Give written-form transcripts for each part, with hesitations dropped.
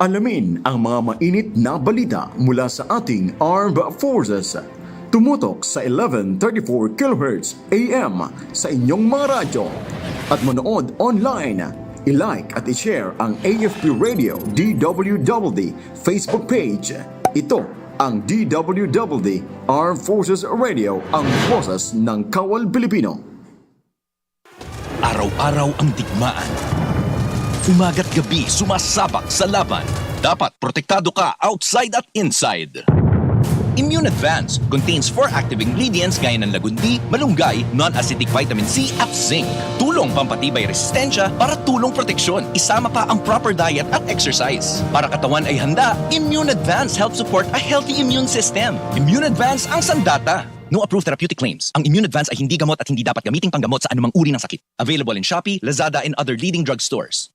Alamin ang mga mainit na balita mula sa ating Armed Forces. Tumutok sa 1134 kHz AM sa inyong mga radyo. At manood online. I-like at i-share ang AFP Radio DWDD Facebook page. Ito ang DWDD Armed Forces Radio, ang boses ng Kawal Pilipino. Araw-araw ang digmaan. Umaga't gabi sumasabak sa laban. Dapat protektado ka outside at inside. Immune Advance contains 4 active ingredients gaya ng lagundi, malunggay, non-acidic vitamin C at zinc. Tulong pampatibay resistensya para tulong proteksyon. Isama pa ang proper diet at exercise. Para katawan ay handa, Immune Advance helps support a healthy immune system. Immune Advance ang sandata. No approved therapeutic claims. Ang Immune Advance ay hindi gamot at hindi dapat gamiting panggamot sa anumang uri ng sakit. Available in Shopee, Lazada, and other leading drugstores.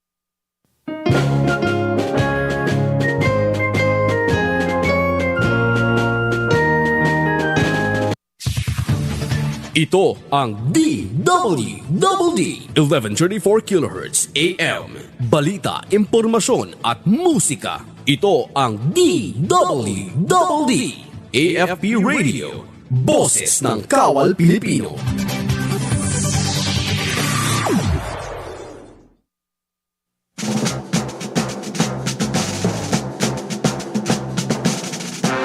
Ito ang DWDD 1134 kHz AM. Balita, impormasyon at musika. Ito ang DWDD AFP Radio. Boses ng Kawal Pilipino.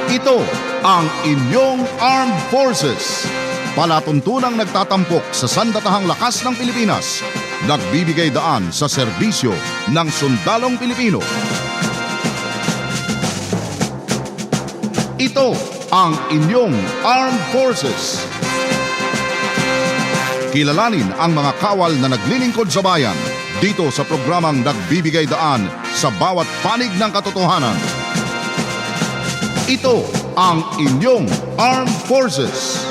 Ito ang inyong Armed Forces. Palatuntunang nagtatampok sa sandatahang lakas ng Pilipinas. Nagbibigay daan sa serbisyo ng sundalong Pilipino. Ito ang inyong Armed Forces. Kilalanin ang mga kawal na naglilingkod sa bayan dito sa programang nagbibigay daan sa bawat panig ng katotohanan. Ito ang inyong Armed Forces.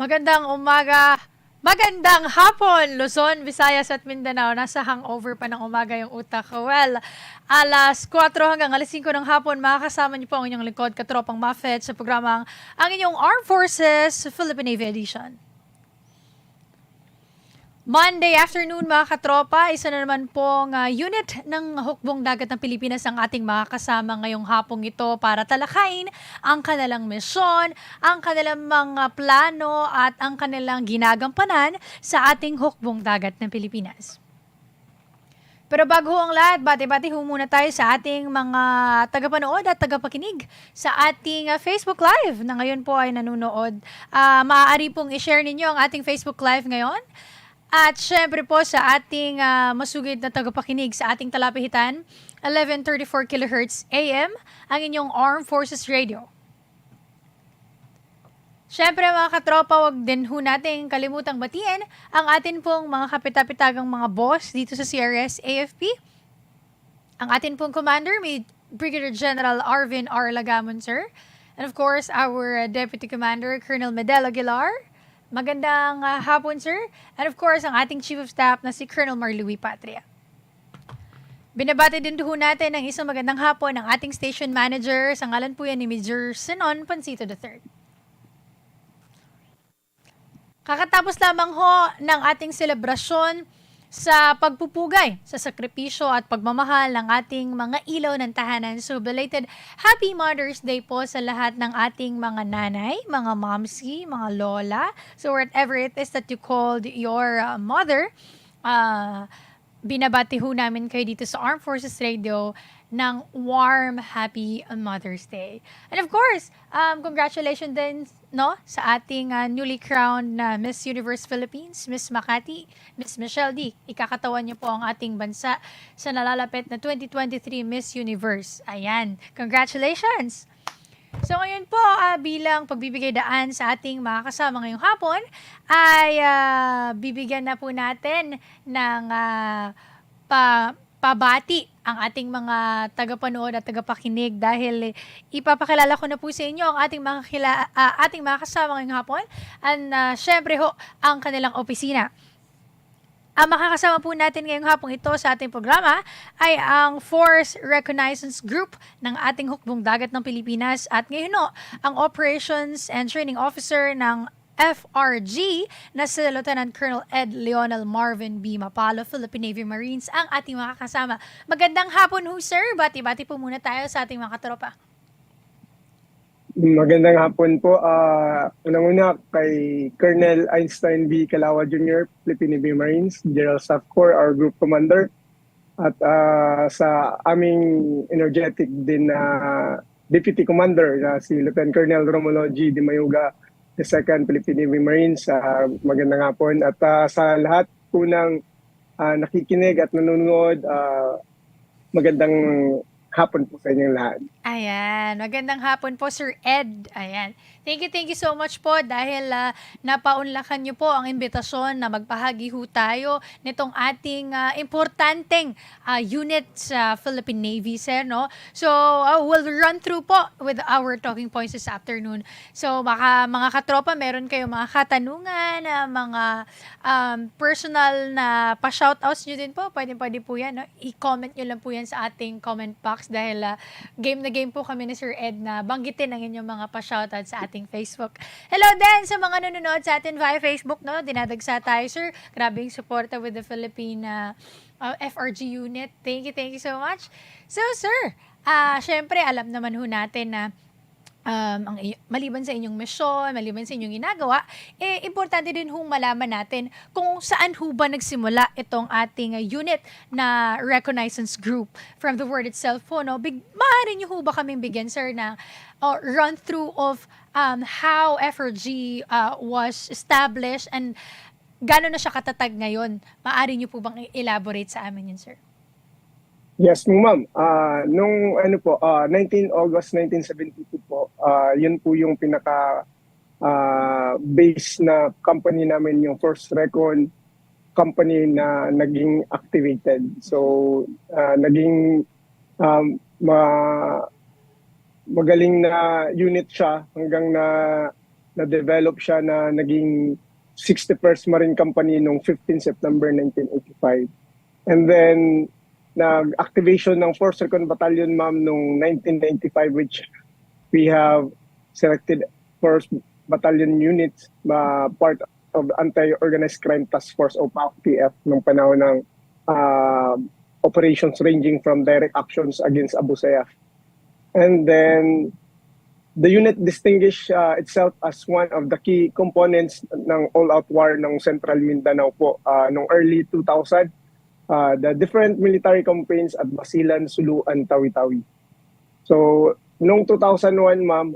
Magandang umaga, magandang hapon, Luzon, Visayas at Mindanao. Nasa hangover pa ng umaga yung utak. Well, alas 4 hanggang alas 5 ng hapon, makakasama niyo po ang inyong lingkod, Katropang MUPHET, sa programang ang inyong Armed Forces Philippine Navy Edition. Monday afternoon mga katropa, isa na naman pong unit ng hukbong dagat ng Pilipinas ang ating makakasama ngayong hapong ito para talakayin ang kanilang misyon, ang kanilang mga plano at ang kanilang ginagampanan sa ating hukbong dagat ng Pilipinas. Pero bago ang lahat, bati-bati muna tayo sa ating mga tagapanood at tagapakinig sa ating Facebook Live na ngayon po ay nanonood. Maaari pong i-share ninyo ang ating Facebook Live ngayon. At syempre po sa ating masugid na tagapakinig sa ating talapihitan, 1134 kHz AM, ang inyong Armed Forces Radio. Syempre mga katropa, wag din ho natin kalimutang batiin ang atin pong mga kapitapitagang mga boss dito sa CRS AFP. Ang atin pong commander, may Brigadier General Arvin R. Lagamon, sir. And of course, our Deputy Commander, Colonel Medel Aguilar. Magandang hapon, sir. And of course, ang ating Chief of Staff na si Colonel Marluis Patria. Binabati din ho natin ng isang magandang hapon ng ating station manager. Sa ngalan po yan ni Major Sinon Pancito III. Kakatapos lamang ho ng ating selebrasyon sa pagpupugay, sa sakripisyo at pagmamahal ng ating mga ilaw ng tahanan. So, belated Happy Mother's Day po sa lahat ng ating mga nanay, mga momsi, mga lola. So, whatever it is that you called your mother, binabati ho namin kayo dito sa Armed Forces Radio ng warm, happy Mother's Day. And of course, congratulations din sa ating newly crowned na Miss Universe Philippines, Miss Makati, Miss Michelle D. Ikakatawan niyo po ang ating bansa sa nalalapit na 2023 Miss Universe. Ayan, congratulations! So ngayon po, bilang pagbibigay daan sa ating mga kasama ngayong hapon, ay bibigyan na po natin ng pabati ang ating mga tagapanood at tagapakinig dahil ipapakilala ko na po sa inyo ang ating mga kasama ngayong hapon and syempre ho ang kanilang opisina. Ang makakasama po natin ngayong hapong ito sa ating programa ay ang Force Reconnaissance Group ng ating hukbong dagat ng Pilipinas at ngayon ang Operations and Training Officer ng FRG na si Lieutenant Colonel Ed Leonel Marvin B. Mapalo, Philippine Navy Marines, ang ating mga kasama. Magandang hapon ho, sir. Bati-bati po muna tayo sa ating mga katropa. Magandang hapon po. Unang-una kay Colonel Einstein B. Calawa Jr., Philippine Navy Marines, General Staff Corps, our Group Commander. At sa aming energetic din na Deputy Commander na si Lieutenant Colonel Romulo G. Di Mayuga, the 2nd Philippine Navy Marines. Magandang hapon. At sa lahat po ng nakikinig at nanonood, magandang hapon po sa inyong lahat. Ayan, magandang hapon po, Sir Ed. Ayan. Thank you so much po dahil napaunlakan niyo po ang imbitasyon na magpahagi ho tayo nitong ating importanteng unit sa Philippine Navy, sir, no? So, we'll run through po with our talking points this afternoon. So, baka mga katropa, meron kayo mga katanungan, mga personal na pa-shoutouts nyo din po. Pwede po yan, no? I-comment nyo lang po yan sa ating comment box dahil game na game po kami ni Sir Ed na banggitin ang inyong mga pa-shoutout sa ating Facebook. Hello din sa mga nanonood sa atin via Facebook, no? Dinadagsa tayo, sir. Grabe yung suporta with the Philippine FRG unit. Thank you so much. So, sir, syempre, alam naman ho natin na maliban sa inyong misyon, maliban sa inyong ginagawa, importante din hong malaman natin kung saan ho ba nagsimula itong ating unit na reconnaissance group. From the word itself po, no, maaari niyo ho ba kaming bigyan, sir, na run through of how FRG was established and gano'n na siya katatag ngayon? Maaari niyo po bang elaborate sa amin yun, sir? Yes, ma'am. Nung 19 August 1972 po, yun po yung pinaka base na company namin, yung first recon company na naging activated. So, naging magaling na unit siya hanggang na-develop siya na naging 61st Marine Company noong 15 September 1985. And then, nag-activation ng 4th Recon Battalion, ma'am, noong 1995, which we have selected 1st Battalion units, part of the Anti-Organized Crime Task Force o PAOK-TF nung panahon ng operations ranging from direct actions against Abu Sayyaf. And then, the unit distinguished itself as one of the key components ng all-out war ng Central Mindanao po noong early 2000. The different military campaigns at Basilan, Suluan, Tawi-Tawi. So, noong 2001, ma'am,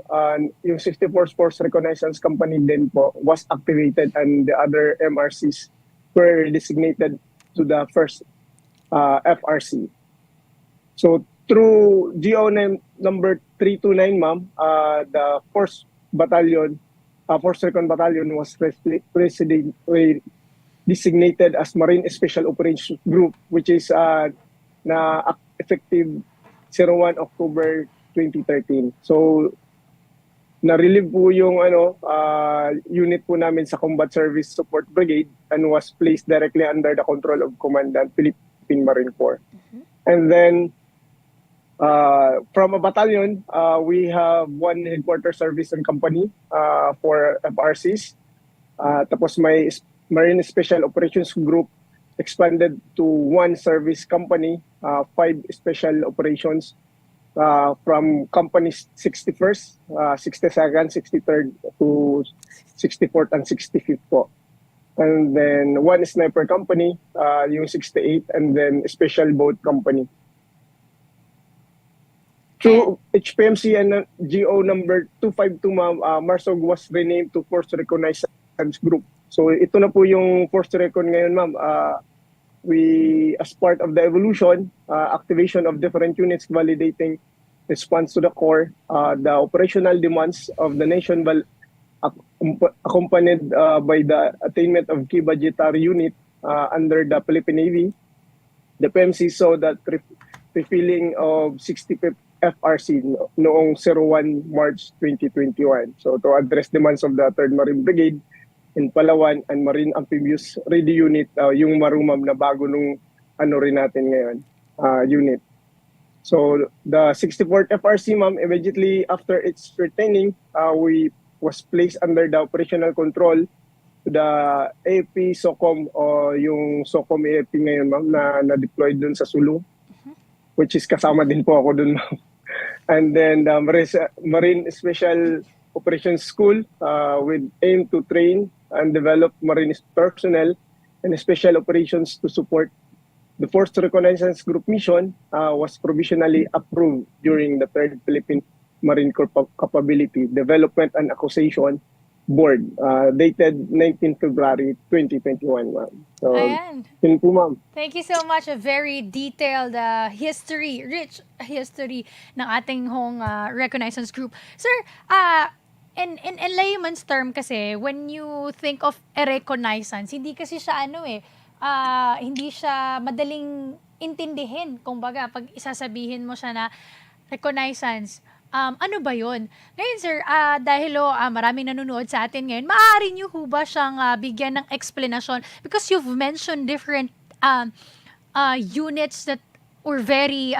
yung 64th Force Reconnaissance Company din po was activated and the other MRCs were designated to the first FRC. So, through GO number 329, ma'am, the 4th Battalion, 4th Recon Battalion was designated as Marine Special Operations Group, which is na effective 01 October 2013. So, na-relieve po yung unit po namin sa Combat Service Support Brigade and was placed directly under the control of Commandant Philippine Marine Corps. And then, from a battalion, we have one headquarters service and company for FRCs. Tapos may Marine Special Operations Group expanded to one service company, 5 special operations from companies 61st, 62nd, 63rd to 64th and 65th po. And then one sniper company, yung 68, and then special boat company. Through HPMC and GO number 252, MARSOG was renamed to Force Reconnaissance Group. So ito na po yung Force Recon ngayon, ma'am. We, as part of the evolution, activation of different units validating response to the core, the operational demands of the nation accompanied by the attainment of key budgetary unit under the Philippine Navy. The PMC saw that refilling of 65th FRC noong 01 March 2021. So to address demands of the 3rd Marine Brigade in Palawan and Marine Amphibious Ready Unit, yung marumam na bago nung rin natin ngayon, unit. So the 64th FRC, ma'am, immediately after its retaining, we was placed under the operational control to the AP SOCOM o yung SOCOM AP ngayon, ma'am, na deployed dun sa Sulu, which is kasama din po ako dun, ma'am. And then the Marine Special Operations School with aim to train and develop Marine personnel and special operations to support the Force Reconnaissance Group mission was provisionally approved during the 3rd Philippine Marine Corps Capability Development and Acquisition Board dated 19 February 2021, ma'am. So, Ayan. yun po, ma'am. Thank you so much. A very detailed history, rich history ng ating hong reconnaissance group. Sir, in layman's term kasi, when you think of a reconnaissance, hindi kasi siya hindi siya madaling intindihin. Kumbaga, pag isasabihin mo siya na reconnaissance, ano ba yun? Ngayon, sir, dahil maraming nanonood sa atin ngayon, maaari niyo ho ba siyang bigyan ng explanation? Because you've mentioned different units that were very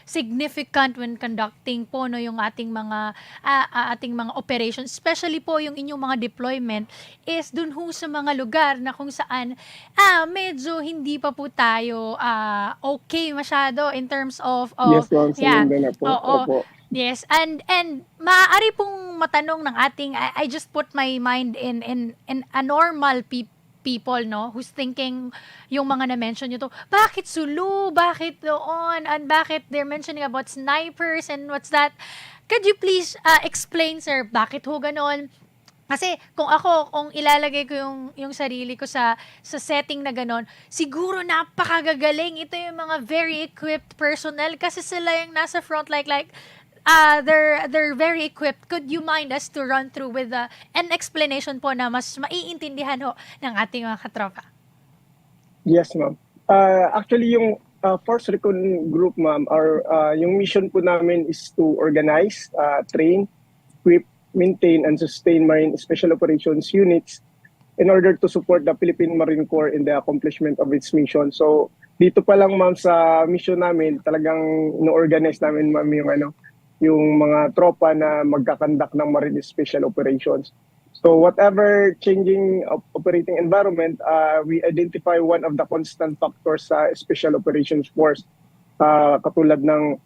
significant when conducting po yung ating mga operations, especially po yung inyong mga deployment is dun ho sa mga lugar na kung saan medyo hindi pa po tayo okay masyado in terms of Yes, ma'am. Sa Mindanao po. Oo. Opo. Yes, and maaari pong matanong ng ating I just put my mind in a normal people, no, who's thinking yung mga na-mention nyo to, bakit Sulu, bakit doon, and bakit they're mentioning about snipers and what's that? Could you please explain, sir, bakit ho ganon? Kasi kung ilalagay ko yung sarili ko sa setting na ganon, siguro napakagagaling. Ito yung mga very equipped personnel kasi sila yung nasa front like they're very equipped. Could you mind us to run through with an explanation po na mas maiintindihan ho ng ating mga katropa? Yes, ma'am. Actually, yung Force Recon Group, ma'am, yung mission po namin is to organize, train, equip, maintain, and sustain Marine Special Operations units in order to support the Philippine Marine Corps in the accomplishment of its mission. So, dito pa lang, ma'am, sa mission namin, talagang no-organize namin, ma'am, yung mga tropa na magkakandak ng Marine Special Operations. So whatever changing operating environment, we identify one of the constant factors sa Special Operations Force. Katulad ng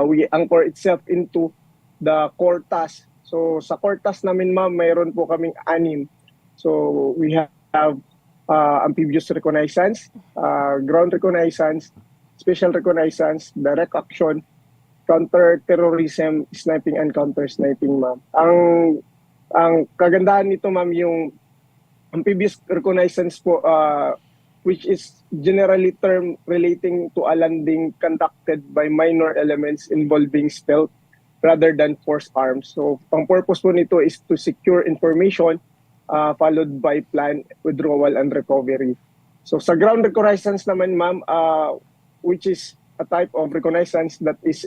we anchor itself into the core task. So sa core task namin, ma'am, mayroon po kaming 6. So we have amphibious reconnaissance, ground reconnaissance, special reconnaissance, direct action, counter-terrorism, sniping, and counter-sniping, ma'am. Ang kagandahan nito, ma'am, yung amphibious reconnaissance po, which is generally term relating to a landing conducted by minor elements involving stealth rather than force arms. So, ang purpose po nito is to secure information followed by planned withdrawal and recovery. So, sa ground reconnaissance naman, ma'am, which is a type of reconnaissance that is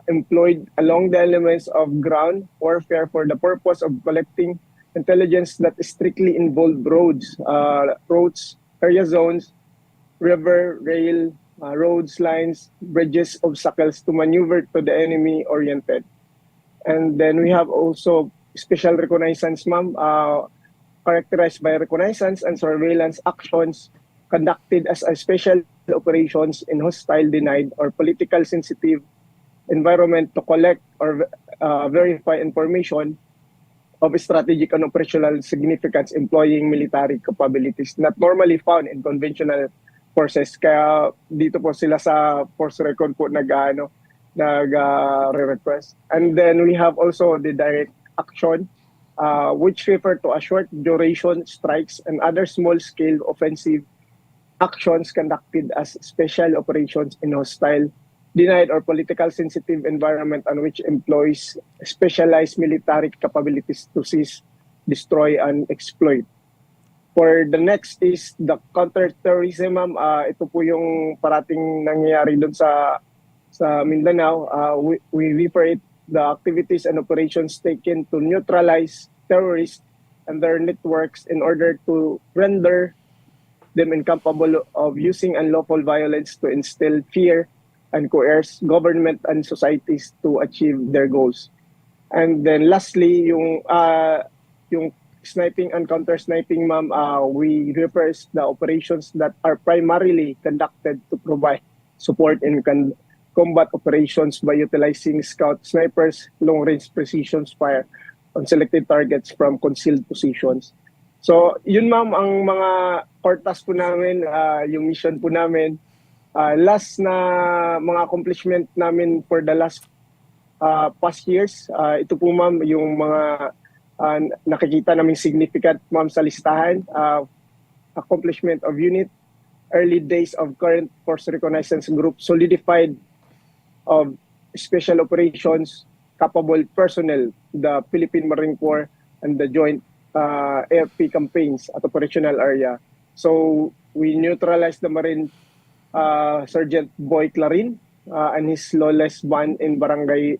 employed along the elements of ground warfare for the purpose of collecting intelligence that strictly involve roads, area zones, river, rail, roads, lines, bridges, obstacles to maneuver to the enemy oriented. And then we have also special reconnaissance, ma'am, characterized by reconnaissance and surveillance actions conducted as a special operations in hostile, denied, or political sensitive environment to collect or verify information of strategic and operational significance employing military capabilities not normally found in conventional forces. Kaya dito po sila sa Force Recon po nag-request. And then we have also the direct action, which refer to a short duration strikes and other small-scale offensive actions conducted as special operations in hostile, denied, or political sensitive environment and which employs specialized military capabilities to seize, destroy, and exploit. For the next is the counter-terrorism, ma'am. Ito po yung parating nangyayari doon sa Mindanao. We refer it the activities and operations taken to neutralize terrorists and their networks in order to render them incapable of using unlawful violence to instill fear and coerce government and societies to achieve their goals. And then lastly, yung sniping and counter-sniping, ma'am, we reverse the operations that are primarily conducted to provide support in combat operations by utilizing scout snipers, long-range precision fire on selected targets from concealed positions. So, yun ma'am, ang mga core task po namin, yung mission po namin. Last na mga accomplishment namin for the last past years, ito po ma'am, yung mga nakikita naming significant ma'am sa listahan. Accomplishment of unit, early days of current force reconnaissance group, solidified of special operations capable personnel, the Philippine Marine Corps and the joint AFP campaigns at operational area. So we neutralized the Marine Sergeant Boy Clarin and his lawless ban in Barangay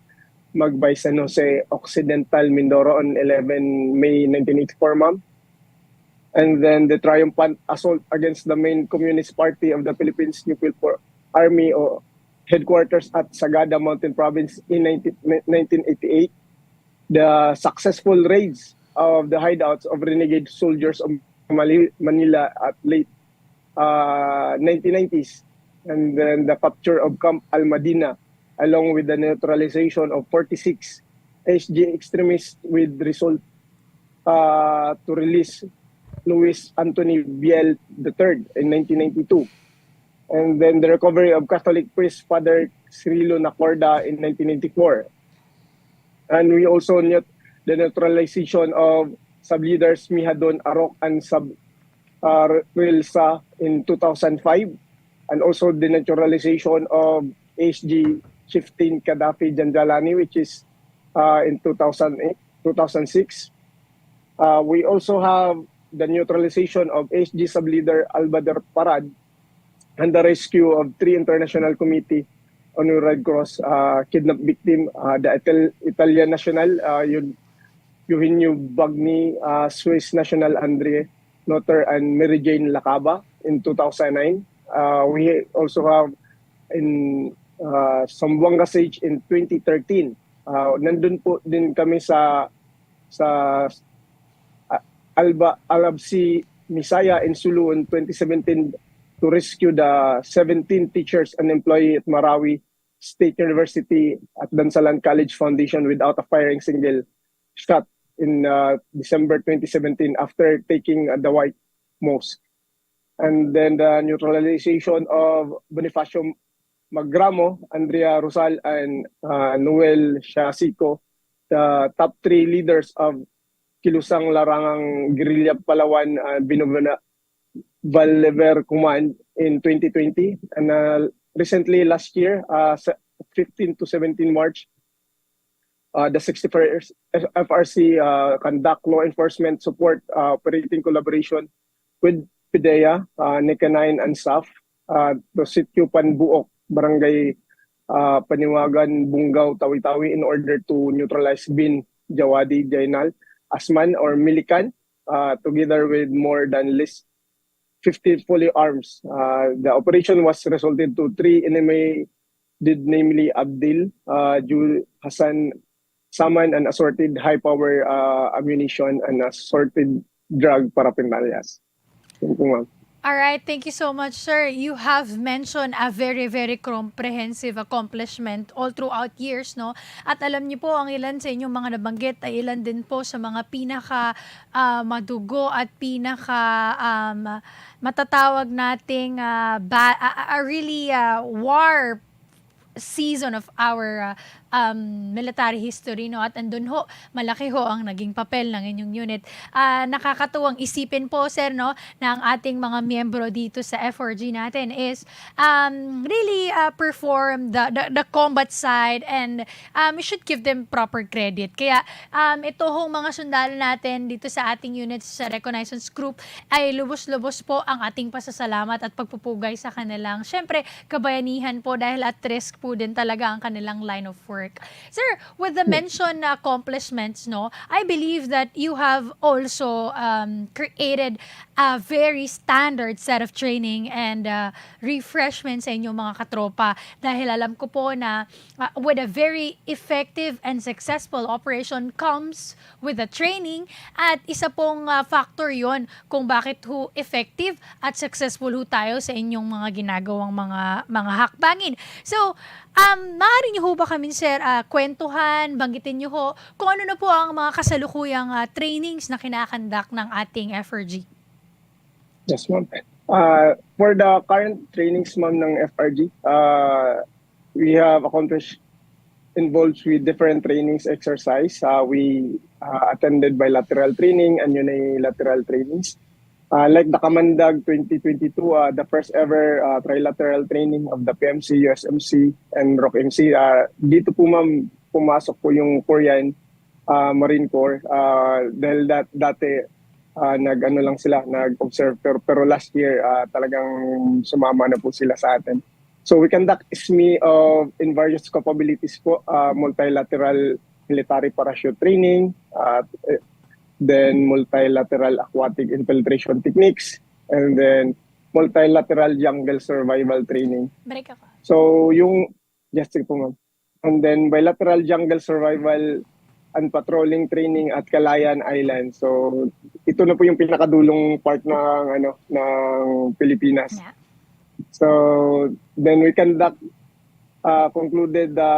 Magbay, San Jose Occidental, Mindoro on 11 May 1984, ma'am. And then the triumphant assault against the main Communist Party of the Philippines New People Army or headquarters at Sagada Mountain Province in 1988. The successful raids of the hideouts of renegade soldiers of Manila at late 1990s. And then the capture of Camp Al-Madina, along with the neutralization of 46 SG extremists, with result to release Luis Anthony Biel III in 1992. And then the recovery of Catholic priest Father Cirilo Nacorda in 1994. And we also note the neutralization of sub-leaders Mihadon Arok and Rilsa in 2005. And also the naturalization of HG Chieftain Gaddafi Janjalani, which is in 2008, 2006. We also have the neutralization of HG sub-leader Albadar Parad and the rescue of 3 International Committee on the Red Cross kidnapped victim, the Italian national Eugenio Bagni, Swiss national Andre Notter, and Mary Jane Lacaba in 2009. We also have in Zamboanga Siege in 2013. Nandun po din kami sa Alabsi, Misaya in Sulu in 2017 to rescue the 17 teachers and employee at Marawi State University at Dansalan College Foundation without a firing single shot in December 2017 after taking the White Mosque. And then the neutralization of Bonifacio Magramo, Andrea Rosal, and Noel Shasico, the top 3 leaders of Kilusang Larangang Guerrilla Palawan Binubana Vallever Command in 2020. And recently, last year, 15 to 17 March, the 61st FRC conduct law enforcement support operating collaboration with PIDEA, NICA-9 and SAF, to Sitio Panbuok, Barangay Paniwagan, Bungaw, Tawi-Tawi in order to neutralize Bin, Jawadi, Jainal, Asman or Milican, together with more than least 50 fully arms. The operation was resulted to 3 enemy, namely Abdil, Hassan, Saman, and assorted high-power ammunition and assorted drug paraphernalias. Thank you, ma'am. All right, thank you so much, sir. You have mentioned a very, very comprehensive accomplishment all throughout years, no? At alam niyo po, ang ilan sa inyong mga nabanggit ay ilan din po sa mga pinaka madugo at pinaka matatawag nating really war season of our military history, no? At andun ho, malaki ho ang naging papel ng inyong unit. Nakakatuwang isipin po, sir, no, na ang ating mga miyembro dito sa FRG natin is really perform the combat side, and we should give them proper credit. Kaya ito hong mga sundalo natin dito sa ating unit sa reconnaissance group ay lubos-lubos po ang ating pasasalamat at pagpupugay sa kanilang, syempre, kabayanihan po, dahil at risk po din talaga ang kanilang line of work. Sir, with the mentioned accomplishments, no, I believe that you have also created a very standard set of training and refreshment sa inyong mga katropa. Dahil alam ko po na with a very effective and successful operation comes with the training, at isa pong factor yon kung bakit ho effective at successful ho tayo sa inyong mga ginagawang mga hakbangin. So, maaari niyo ho ba kami, sir, kwentuhan, banggitin niyo ho kung ano na po ang mga kasalukuyang trainings na kinakandak ng ating FRG? Yes, ma'am. For the current trainings, ma'am, ng FRG, we have accomplished involved with different trainings exercise. We attended bilateral training and unilateral trainings. Like the Kamandag 2022, the first ever trilateral training of the PMC, USMC, and ROC-MC. Dito po, ma'am, pumasok po yung Korean Marine Corps. Dahil dati nag-observe, pero last year talagang sumama na po sila sa atin. So we conduct SME in various capabilities po, multilateral military parachute training, then multilateral aquatic infiltration techniques, and then multilateral jungle survival training. Break ako. So yung, just po, ma'am. And then bilateral jungle survival and patrolling training at Calayan Island. So ito na po yung pinakadulong part ng Pilipinas. Yeah. So then we concluded the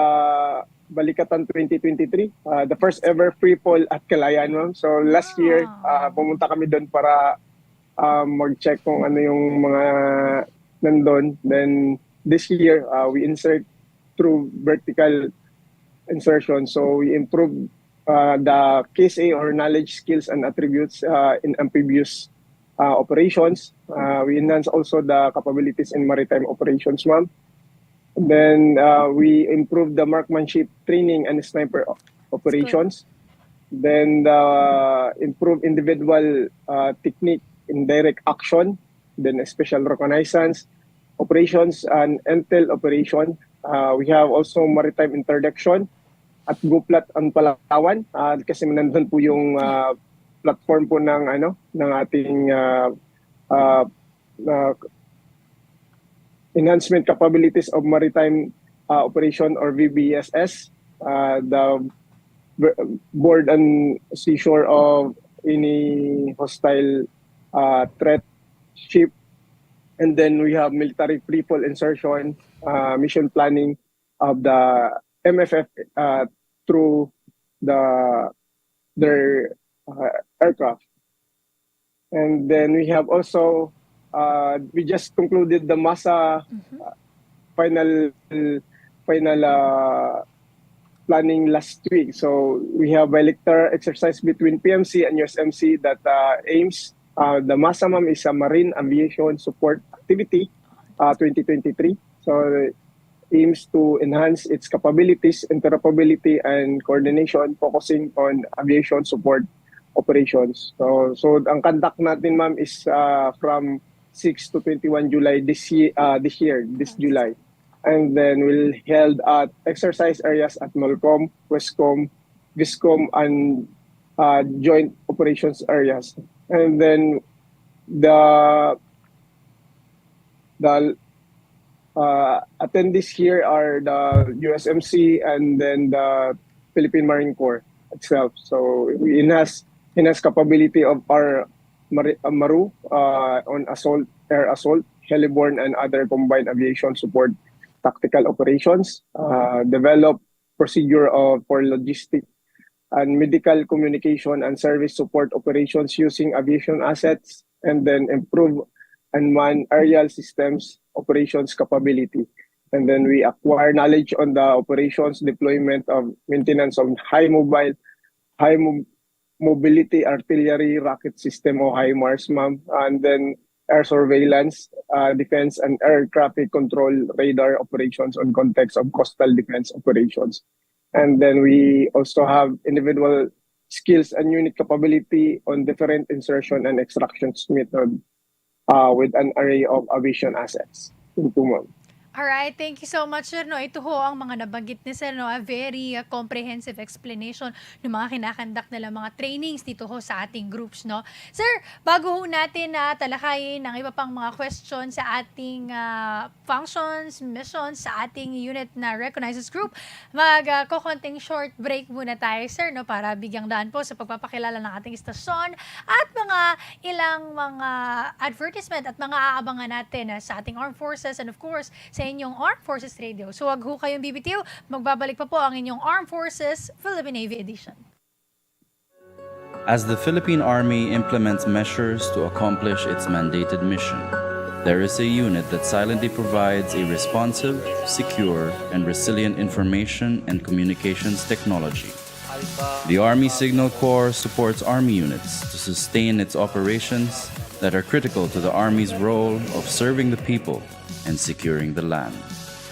Balikatan 2023, the first ever free fall at Calayan, ma'am. So last year pumunta kami doon para mag-check kung ano yung mga nandun. Then this year we insert through vertical insertion. So we improved the KSA, or knowledge, skills, and attributes in amphibious operations. We enhance also the capabilities in maritime operations, ma'am. Then we improved the marksmanship training and sniper operations. Then improve individual technique in direct action. Then special reconnaissance operations and intel operation. We have also maritime interdiction at Guplat ang Palawan, kasi nandun po yung platform po ng ating enhancement capabilities of maritime operation, or VBSS, the board and seashore of any hostile threat ship. And then we have military free-fall insertion, mission planning of the MFF through their aircraft. And then we have also, we just concluded the MASA final planning last week. So we have bilateral exercise between PMC and USMC that aims, the MASA, ma'am, is a Marine Aviation Support Activity 2023. So aims to enhance its capabilities, interoperability, and coordination, focusing on aviation support operations. So ang conduct natin, ma'am, is from 6 to 21 July this July. And then we'll held at exercise areas at NOLCOM, WESCOM, VISCOM, and joint operations areas. And then the attendees here are the USMC and then the Philippine Marine Corps itself. So we enhance capability of our MARU on assault, air assault, heliborne, and other combined aviation support tactical operations. Develop procedure for logistic and medical communication and service support operations using aviation assets, and then improve and man aerial systems operations capability. And then we acquire knowledge on the operations, deployment of maintenance of high mobility artillery rocket system, or HIMARS, ma'am. And then air surveillance, defense, and air traffic control radar operations on context of coastal defense operations. And then we also have individual skills and unit capability on different insertion and extraction method with an array of aviation assets. Ito, ma'am. Alright, thank you so much, sir. No, ito ho ang mga nabanggit ni sir, no, a very comprehensive explanation ng mga kinakandak nila mga trainings dito ho sa ating groups, no. Sir, bago ho natin na talakayin ang iba pang mga questions sa ating functions, missions sa ating unit na recognizes group, konting short break muna tayo, sir, no, para bigyang daan po sa pagpapakilala ng ating istasyon at mga ilang mga advertisement at mga aabangan natin sa ating armed forces and of course sa inyong Armed Forces Radio. So wag ho kayong bibitiw, magbabalik pa po ang inyong Armed Forces Philippine Navy Edition. As the Philippine Army implements measures to accomplish its mandated mission, there is a unit that silently provides a responsive, secure, and resilient information and communications technology. The Army Signal Corps supports Army units to sustain its operations that are critical to the Army's role of serving the people and securing the land.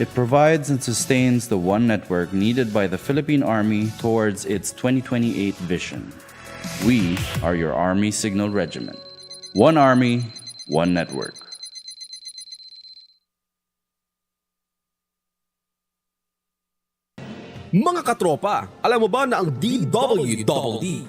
It provides and sustains the one network needed by the Philippine Army towards its 2028 vision. We are your Army Signal Regiment. One Army, one network. Mga katropa, alam mo ba na ang DWDD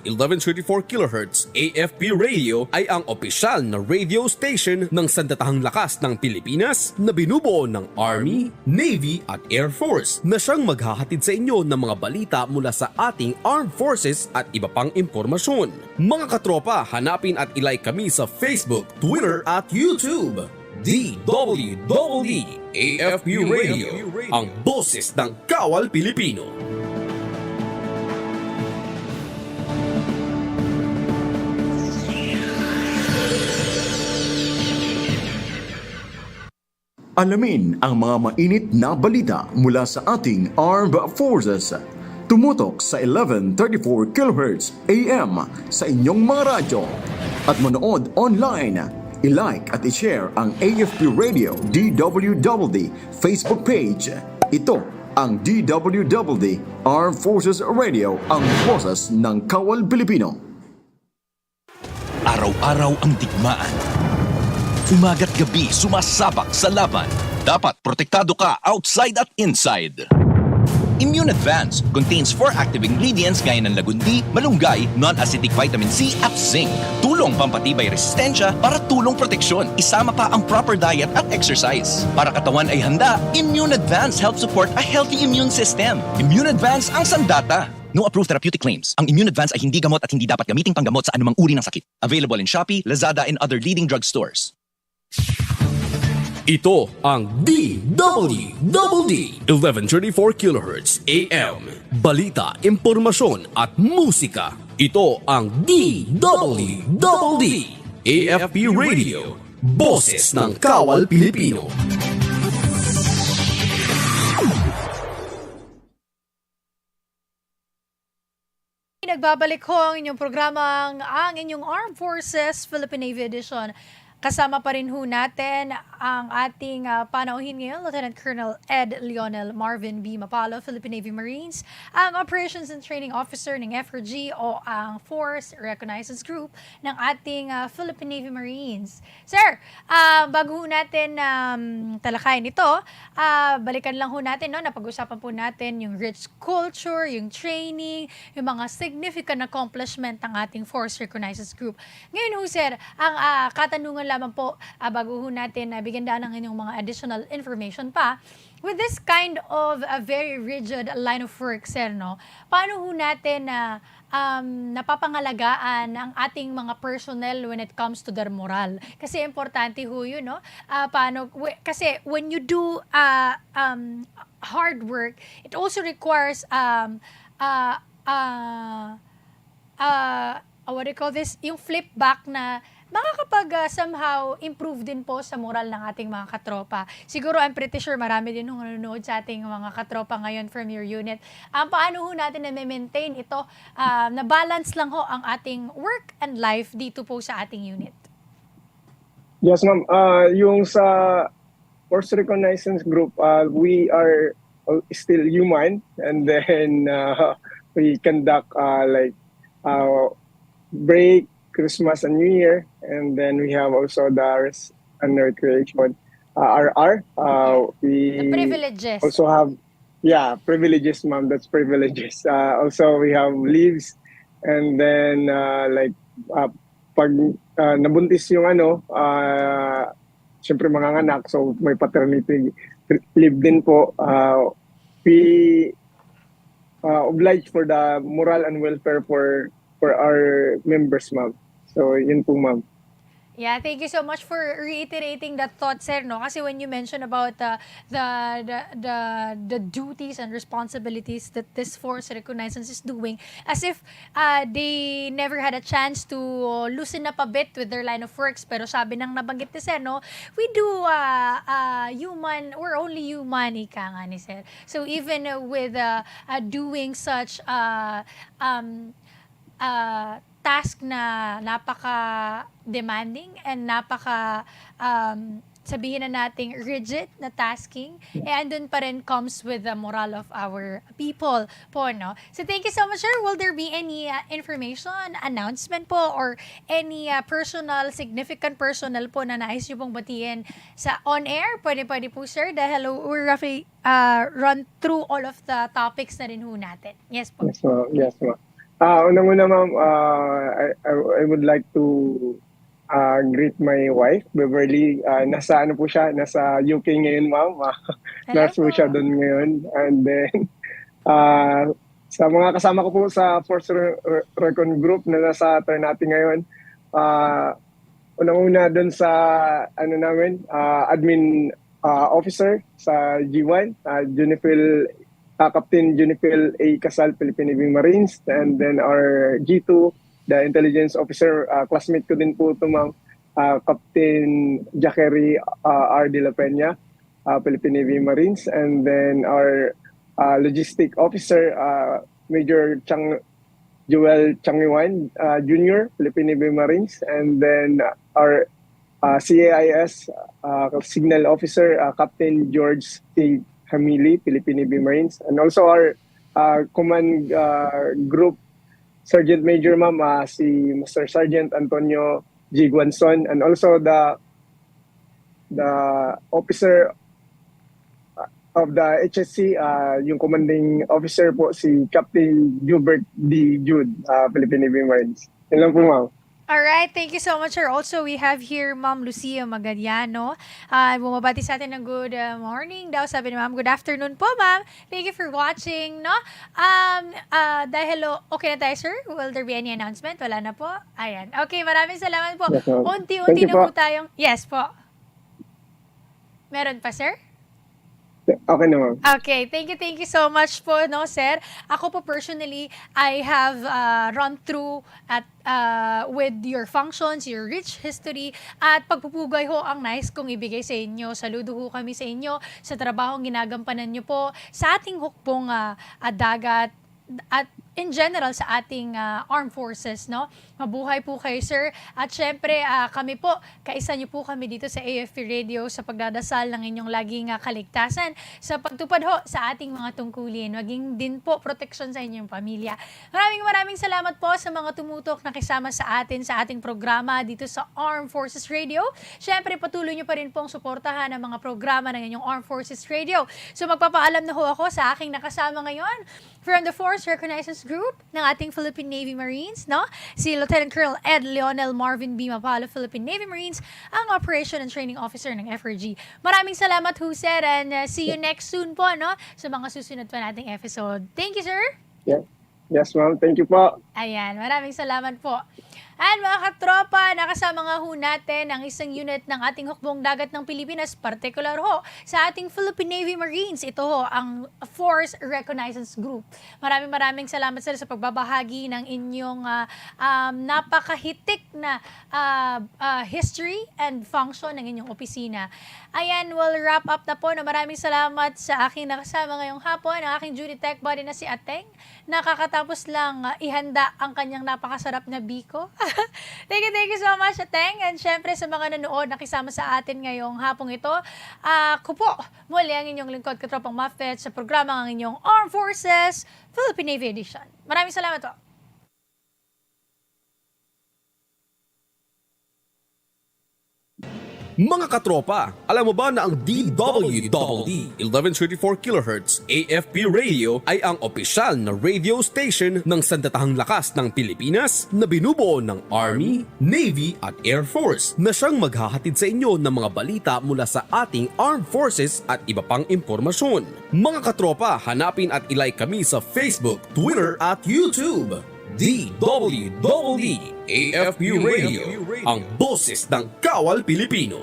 1134 kHz AFP radio ay ang opisyal na radio station ng Sandatahang Lakas ng Pilipinas na binubuo ng Army, Navy at Air Force na siyang maghahatid sa inyo ng mga balita mula sa ating armed forces at iba pang impormasyon. Mga katropa, hanapin at ilike kami sa Facebook, Twitter at YouTube. DWDD AFP Radio, ang boses ng Kawal Pilipino. Alamin ang mga mainit na balita mula sa ating Armed Forces. Tumutok sa 1134 kHz AM sa inyong mga radyo at manood online. I-like at i-share ang AFP Radio DWDD Facebook page. Ito ang DWDD Armed Forces Radio, ang boses ng Kawal Pilipino. Araw-araw ang digmaan. Umaga't gabi sumasabak sa laban. Dapat protektado ka outside at inside. Immune Advance contains 4 active ingredients gaya ng lagundi, malunggay, non-acidic vitamin C at zinc. Tulong pampatibay resistensya para tulong proteksyon. Isama pa ang proper diet at exercise. Para katawan ay handa, Immune Advance helps support a healthy immune system. Immune Advance ang sandata. No approved therapeutic claims. Ang Immune Advance ay hindi gamot at hindi dapat gamiting panggamot sa anumang uri ng sakit. Available in Shopee, Lazada, and other leading drugstores. Ito ang DWDD 1134 kHz AM. Balita, impormasyon at musika. Ito ang DWDD AFP Radio, boses ng Kawal Pilipino. Nagbabalik ho ang inyong programang ang inyong Armed Forces Philippine Navy Edition. Kasama pa rin ho natin ang ating panauhin ngayon, Lieutenant Colonel Ed Lionel Marvin B. Mapalo, Philippine Navy Marines, ang Operations and Training Officer ng FRG o ang Force Recognizance Group ng ating Philippine Navy Marines. Sir, bago ho natin talakayin ito, balikan lang ho natin, no, napag-usapan po natin yung rich culture, yung training, yung mga significant accomplishment ng ating Force Recognizance Group. Ngayon ho, sir, ang katanungan lamang po, bago ho natin bigyan daan ng inyong mga additional information pa, with this kind of a very rigid line of work, sir, no, paano ho natin napapangalagaan ang ating mga personnel when it comes to their moral? Kasi importante ho yun, no? Kasi when you do hard work, it also requires what do you call this? Yung flip back na makakapag somehow improve din po sa moral ng ating mga katropa. Siguro I'm pretty sure marami din nung nanonood sa ating mga katropa ngayon from your unit. Paano ho natin na-maintain ito? Na balance lang ho ang ating work and life dito po sa ating unit. Yes, ma'am. Yung sa Force Reconnaissance Group, we are still human, and then we conduct break, Christmas and New Year, and then we have also the rest and recreation. RR. The We privileges. also have, yeah, privileges, ma'am. That's privileges. Also, we have leaves, and then pag nabuntis yung syempre manganganak, so may paternity leave din po. We obliged for the moral and welfare for our members, ma'am. So yun po, ma'am. Yeah, thank you so much for reiterating that thought, sir. No, kasi when you mentioned about the duties and responsibilities that this force reconnaissance is doing, as if they never had a chance to loosen up a bit with their line of works. Pero sabi ng nabanggit ni sir, no, we do human, we're only human, ika nga ni sir. So even with doing such task na napaka demanding and napaka sabihin na nating rigid na tasking, andun pa rin comes with the moral of our people po, no? So thank you so much, sir. Will there be any information, announcement po, or any significant personal po na nais nyo pong batiin sa on-air? Pwede po, sir, dahil we're roughly run through all of the topics na rin ho natin. Yes po. Yes, ma'am. Yes, ma'am. Unang-una, ma'am, I would like to greet my wife, Beverly. Nasa po siya? Nasa UK ngayon, ma'am. Nurse po siya doon ngayon. And then, sa mga kasama ko po sa Force Recon Group na nasa natin ngayon, unang-una doon sa admin officer sa G1, Captain Junipil A. Casal, Philippine Navy Marines, and then our G2, the intelligence officer, classmate ko din po ito, ma'am, Captain Jackery R. De La Peña, Philippine Navy Marines, and then our logistic officer, Major Joel Changiwan Jr., Philippine Navy Marines, and then our CAIS signal officer, Captain George T. Hamili, Philippine Navy Marines, and also our command group Sergeant Major, ma'am, si Master Sergeant Antonio G. Guanzon, and also the officer of the HSC, yung commanding officer po, si Captain Hubert D. Jude, Philippine Navy Marines. Yan lang po, ma'am. Alright, thank you so much, sir. Also, we have here Ma'am Lucia Magadiano. Bumabati sa atin ng good morning daw. Sabi ni Ma'am, good afternoon po, Ma'am. Thank you for watching, no? Dahil, okay na tayo, sir? Will there be any announcement? Wala na po? Ayan. Okay, maraming salamat po. Yes, ma'am. Unti-unti Thank na you po po. tayong... Yes po. Meron pa, sir? Okay na, ma'am. Okay, thank you so much po, no, sir. Ako po personally, I have run through at with your functions, your rich history, at pagpupugay ho ang nais kong ibigay sa inyo. Saludo ho kami sa inyo sa trabahong ginagampanan nyo po sa ating hukbong dagat at in general sa ating armed forces, no? Mabuhay po kayo, sir. At syempre, kami po, kaisa niyo po kami dito sa AFP Radio sa pagdadasal ng inyong laging kaligtasan sa pagtupad ho sa ating mga tungkulin. Maging din po proteksyon sa inyong pamilya. Maraming salamat po sa mga tumutok na kasama sa atin sa ating programa dito sa Armed Forces Radio. Syempre, patuloy niyo pa rin pong suportahan ang mga programa ng inyong Armed Forces Radio. So magpapaalam na ho ako sa aking nakasama ngayon from the Force Reconnaissance Group ng ating Philippine Navy Marines, no? Si Lieutenant Colonel Ed Leonel Marvin B. Mapalo, Philippine Navy Marines, ang Operation and Training Officer ng FRG. Maraming salamat ho, sir, and see you next soon po, no? Sa mga susunod pa nating episode. Thank you, sir! Yeah. Yes, ma'am. Thank you po. Ayan, maraming salamat po. And mga katropa, nakasama nga ho natin ang isang unit ng ating hukbong dagat ng Pilipinas, partikular ho sa ating Philippine Navy Marines. Ito ho ang Force Reconnaissance Group. Maraming salamat, sir, sa pagbabahagi ng inyong napakahitik na history and function ng inyong opisina. Ayan, we'll wrap up na po. Maraming salamat sa aking nakasama ngayong hapon, ang aking duty tech buddy na si Ateng. Nakakatapos lang ihanda ang kanyang napakasarap na biko. Thank you so much, Ateng. And syempre sa mga nanood na kisama sa atin ngayong hapong ito, ako po muli ang inyong lingkod, Katropang MUPHET, sa programa ng inyong Armed Forces Philippine Navy Edition. Maraming salamat po. Mga katropa, alam mo ba na ang DWDD 1134 kHz AFP Radio ay ang opisyal na radio station ng Sandatahang Lakas ng Pilipinas na binubuo ng Army, Navy at Air Force na siyang maghahatid sa inyo ng mga balita mula sa ating Armed Forces at iba pang impormasyon. Mga katropa, hanapin at ilike kami sa Facebook, Twitter at YouTube. DWDD AFP Radio, ang boses ng Kawal Pilipino.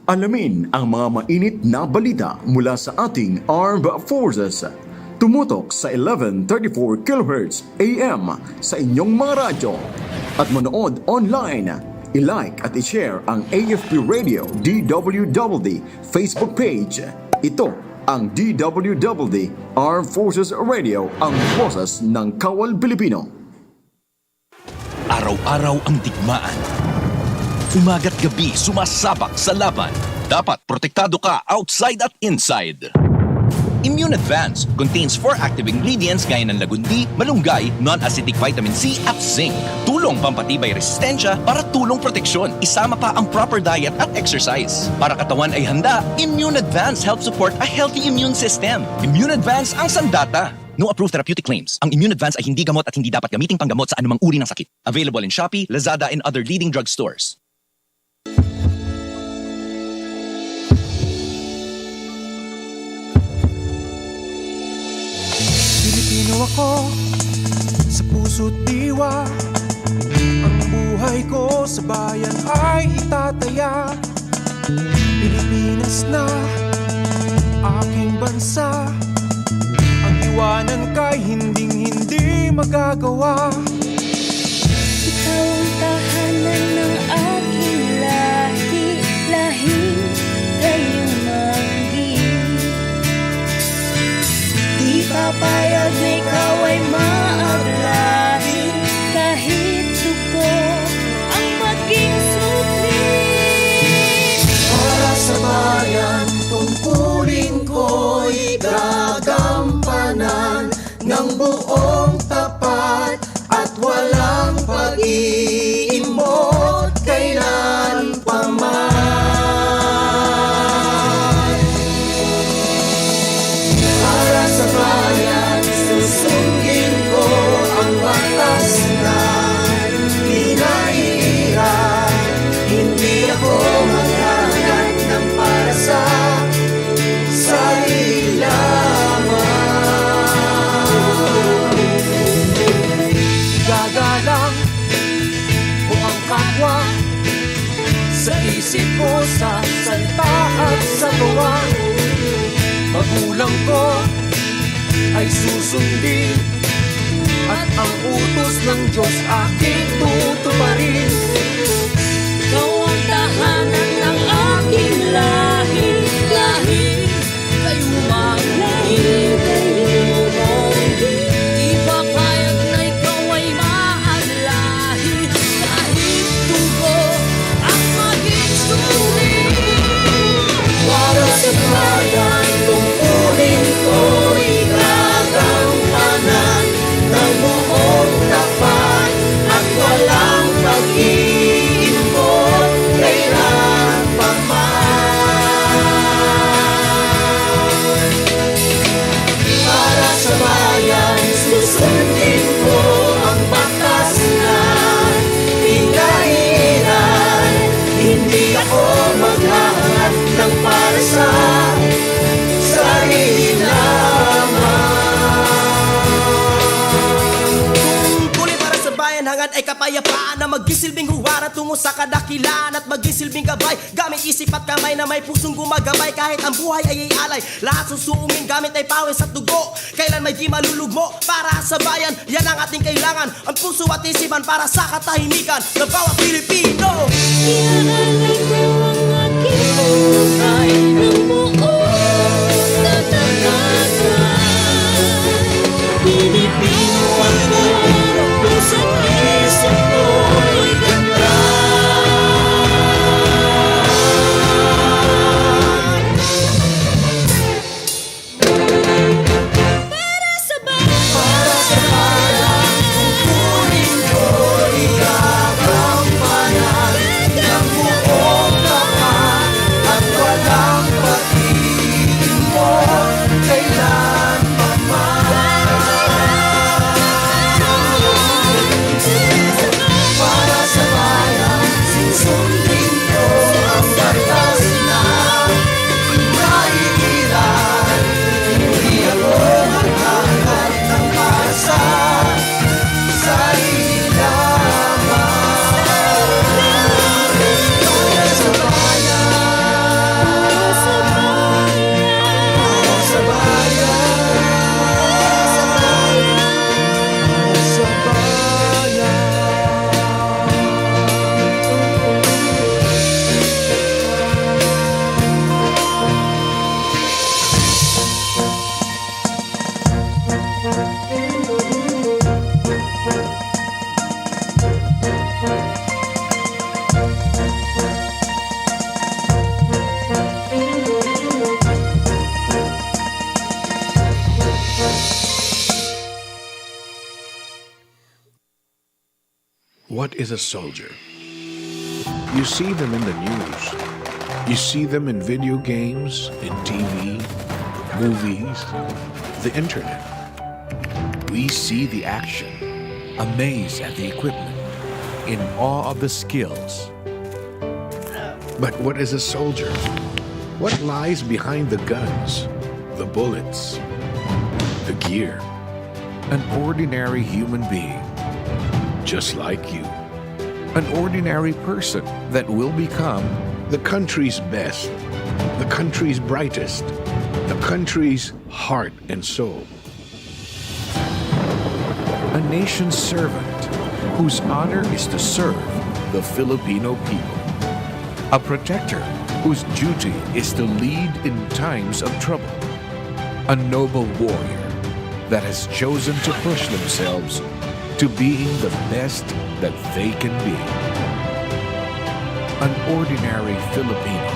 Alamin ang mga mainit na balita mula sa ating Armed Forces. Tumutok sa 1134 kHz AM sa inyong mga radyo. At manood online. I-like at i-share ang AFP Radio DWDD Facebook page. Ito ang DWDD Armed Forces Radio, ang boses ng Kawal Pilipino. Araw-araw ang digmaan. Umaga't gabi sumasabak sa laban. Dapat protektado ka outside at inside. Immune Advance contains 4 active ingredients gaya ng lagundi, malunggay, non-acidic vitamin C at zinc. Tulong pampatibay resistensya para tulong proteksyon. Isama pa ang proper diet at exercise. Para katawan ay handa, Immune Advance helps support a healthy immune system. Immune Advance ang sandata. No approved therapeutic claims. Ang Immune Advance ay hindi gamot at hindi dapat gamiting panggamot sa anumang uri ng sakit. Available in Shopee, Lazada, and other leading drugstores. Pilipino ako, sa puso't diwa. Ang buhay ko sa bayan ay itataya. Pilipinas na aking bansa. Ang iwanan kay hinding-hindi magagawa. Ikaw ang tahanan ng aking lahi, lahing kayong manggi. Di papayag na ikaw ay maaglahi, kahit dugo ang maging supli. Para sa bayan, tungkulin ko'y gagampanan ng buong tapat at walang pag-iimot kailan paman. Para sa bayan, susundin ko ang batas na pinairan. Hindi ako maghahanap ng para sa sarili lamang. Gagalang ko ang kapwa sa isip ko, sa salita at sa gawa. Magulang ko ay susundin at ang utos ng Diyos aking tutuparin. Ikaw ang tahanan ng aking lahi, lahi kayong manggi. Di papayag na ikaw ay maaglahi, kahit dugo ang maging suli. Para sa bayan, tungkulin ko'y gagampanan ng buong tapat at walang pag-iimbot kailan paman. Para sa bayan, susundin ko ang batas na pinairan. Hindi ako maghahanap ng para sa sarili lamang. Tungkulin para sa bayan, hangad ay kapayapaan na magsisilbing huwaran tungo sa kadakilaan at magsisilbing gabay gamit isip at kamay na may pusong gumagabay. Kahit ang buhay ay ialay, lahat susuungin gamit ay pawis at dugo. Kailan may di malulugmo para sa bayan, yan ang ating kailangan. Ang puso at isipan para sa katahimikan ng bawat Pilipino. Iaalay ko ang aking buhay ng buong katatagan. Pilipino ako, puso't isip ko'y ganda. What is a soldier? You see them in the news. You see them in video games, in TV, movies, the internet. We see the action, amazed at the equipment, in awe of the skills. But what is a soldier? What lies behind the guns, the bullets, the gear? An ordinary human being, just like you. An ordinary person that will become the country's best, the country's brightest, the country's heart and soul. A nation's servant whose honor is to serve the Filipino people. A protector whose duty is to lead in times of trouble. A noble warrior that has chosen to push themselves to being the best that they can be. An ordinary Filipino,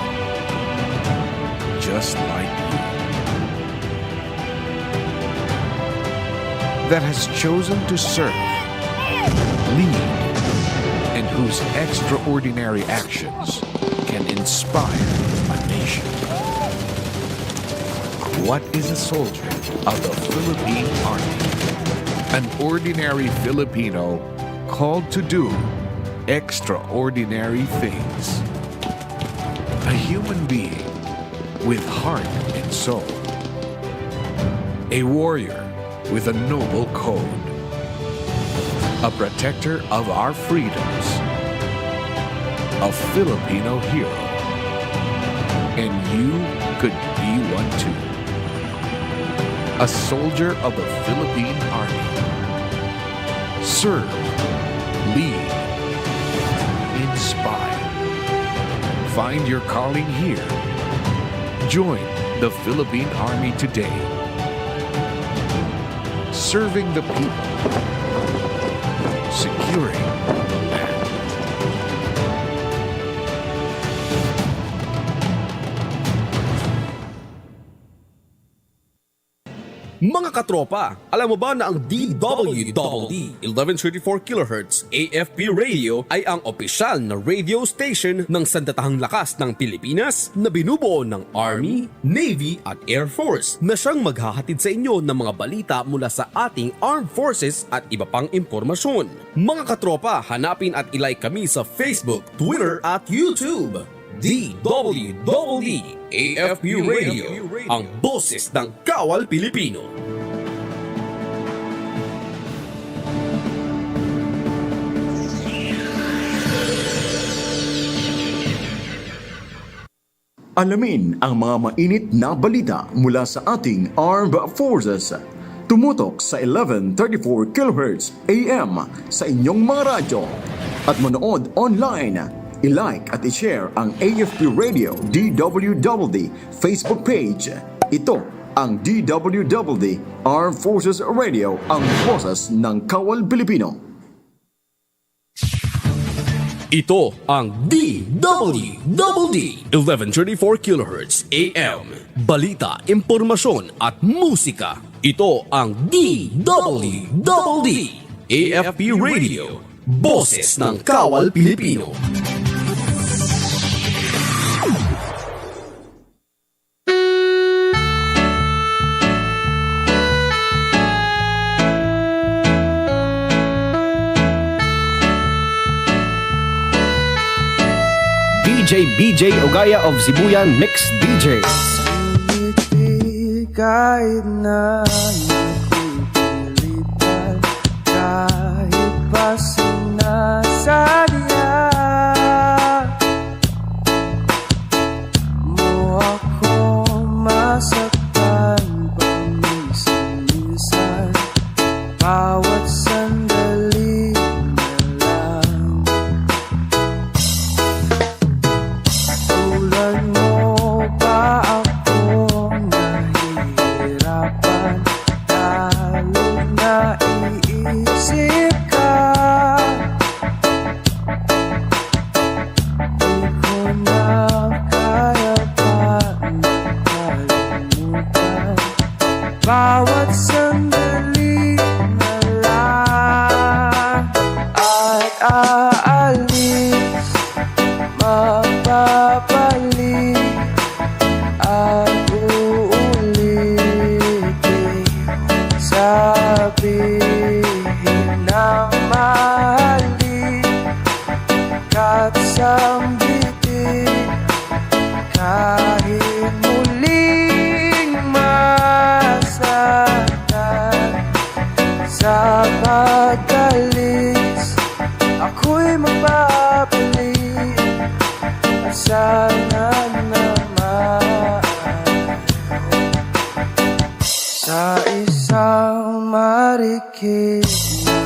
just like you. That has chosen to serve, lead, and whose extraordinary actions can inspire a nation. What is a soldier of the Philippine Army? An ordinary Filipino called to do extraordinary things. A human being with heart and soul. A warrior with a noble code. A protector of our freedoms. A Filipino hero. And you could be one too. A soldier of the Philippine Army. Serve, lead, inspire. Find your calling here. Join the Philippine Army today. Serving the people. Securing the land. Mga katropa, alam mo ba na ang DWDD 1134 kHz AFP Radio ay ang opisyal na radio station ng Sandatahang Lakas ng Pilipinas na binubuo ng Army, Navy at Air Force na siyang maghahatid sa inyo ng mga balita mula sa ating Armed Forces at iba pang impormasyon. Mga katropa, hanapin at ilike kami sa Facebook, Twitter at YouTube. DWDD AFP Radio, ang boses ng Kawal Pilipino. Alamin ang mga mainit na balita mula sa ating Armed Forces. Tumutok sa 1134 kHz AM sa inyong mga radyo at manood online. I-like at i-share ang AFP Radio DWDD Facebook page. Ito ang DWDD Armed Forces Radio, ang boses ng Kawal Pilipino. Ito ang DWDD 1134 kHz AM. Balita, impormasyon at musika. Ito ang DWDD AFP Radio, boses ng Kawal Pilipino. BJ Ogaya of Sibuyan Mix DJs. Kahit na nakupilitan, kahit pa sinasadya mo ako masaktan paminsan-minsan, bawat sandali na lang. Tulad mo pa ako nahihirapan, lalo na iisip ka. Di ko na kaya pa makalimutan, bawat sandali na lang. At Sa pagkalis ako'y magbabalik at sana naman sa isang marikit na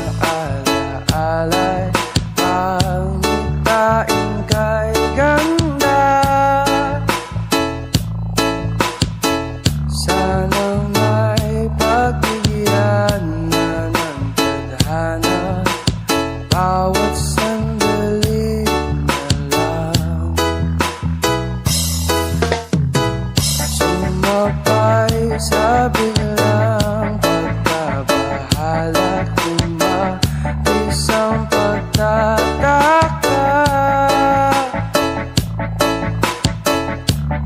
alaalay ang mitain kay ganda. Sanang may pagbigyan na ng tadhana bawat sandali na lang. Sumabay sa biglang pagkabahala, tumapis ang pagtataka.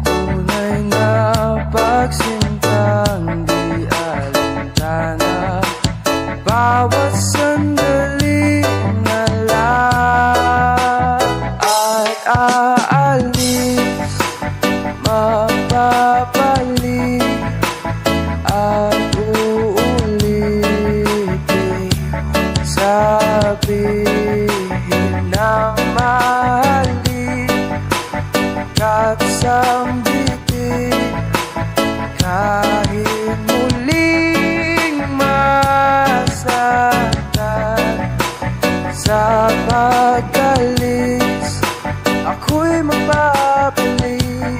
Tunay na pagsintang di alintana bawat sandali na lang. At aalis, mapapalik at uulitin, sabihin ng mahalin at sambitin kahit muling masaktan. Sa pagkalis ako'y magbabalik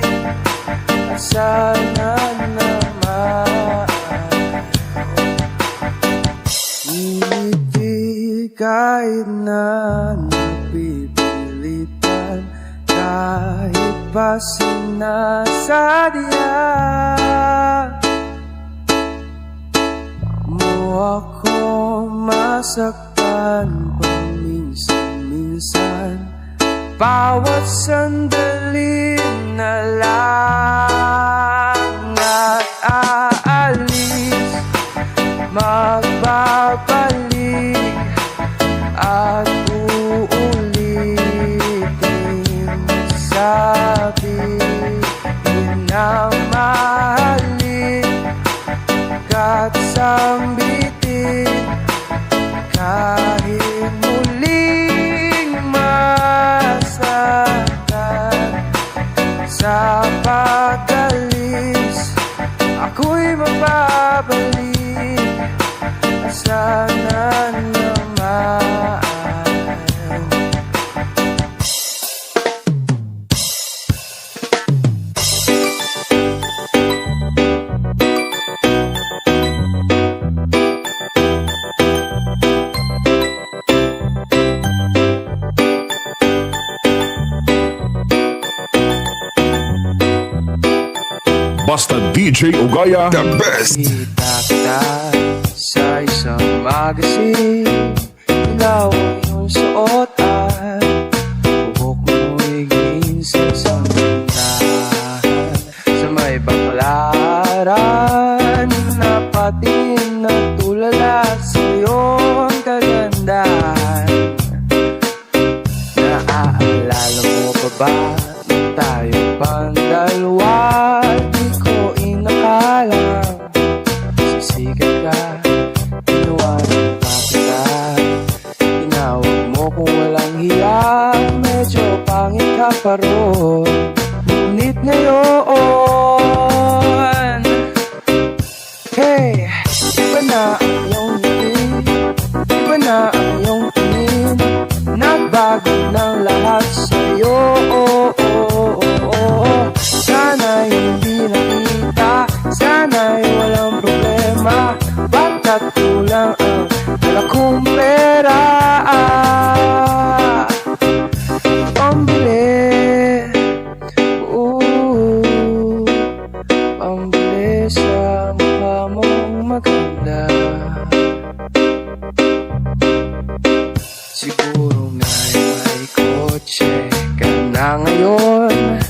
at sana naman ngiti kahit na napipilitan, kahit pa sinasadya mo ako masaktan paminsan-minsan bawat sandali na lang. At aalis, magbabalik at uulitin, sabihin na mahalin at sambitin kahit muling masaktan. Sa pagkalis ako'y mababalik at sana naman. Basta DJ Ugaya, the best. Kita kita sa isang magazine, ilaw ang iyong suot at buhok mo'y ginsa sa tindahan. Sa may baklaran, napatingin na tulala sa iyong kagandahan. Naaalala mo pa ba nung tayo pang dalawa? Di ko inakalang sisikat ka, tinawanan pa kita. Tinawag mo kung walang hiya, medyo pangit ka pa ron. Ngunit ngayon, hey, iba na ang iyong ngiti, iba na ang iyong tingin, nagbago ng lahat sa'yo. Sana'y hindi nakita, sana'y walang problema, baka't kulang ang dala kong pera. Pambili, pambili sa mukha mong maganda. Siguro nga'y may kotse ka na ngayon,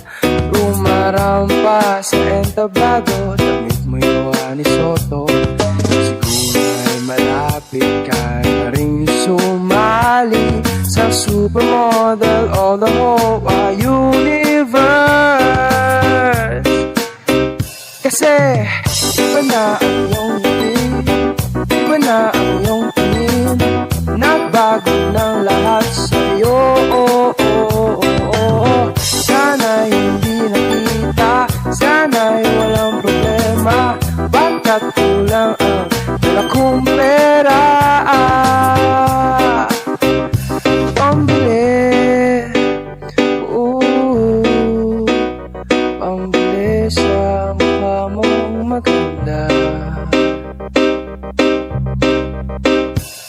rumarampa sa entablado, damit mo'y gawa ni Soto. Siguro ay malapit ka na rin sumali sa supermodel of the whole universe. Kasi iba na ang iyong ngiti, iba na ang iyong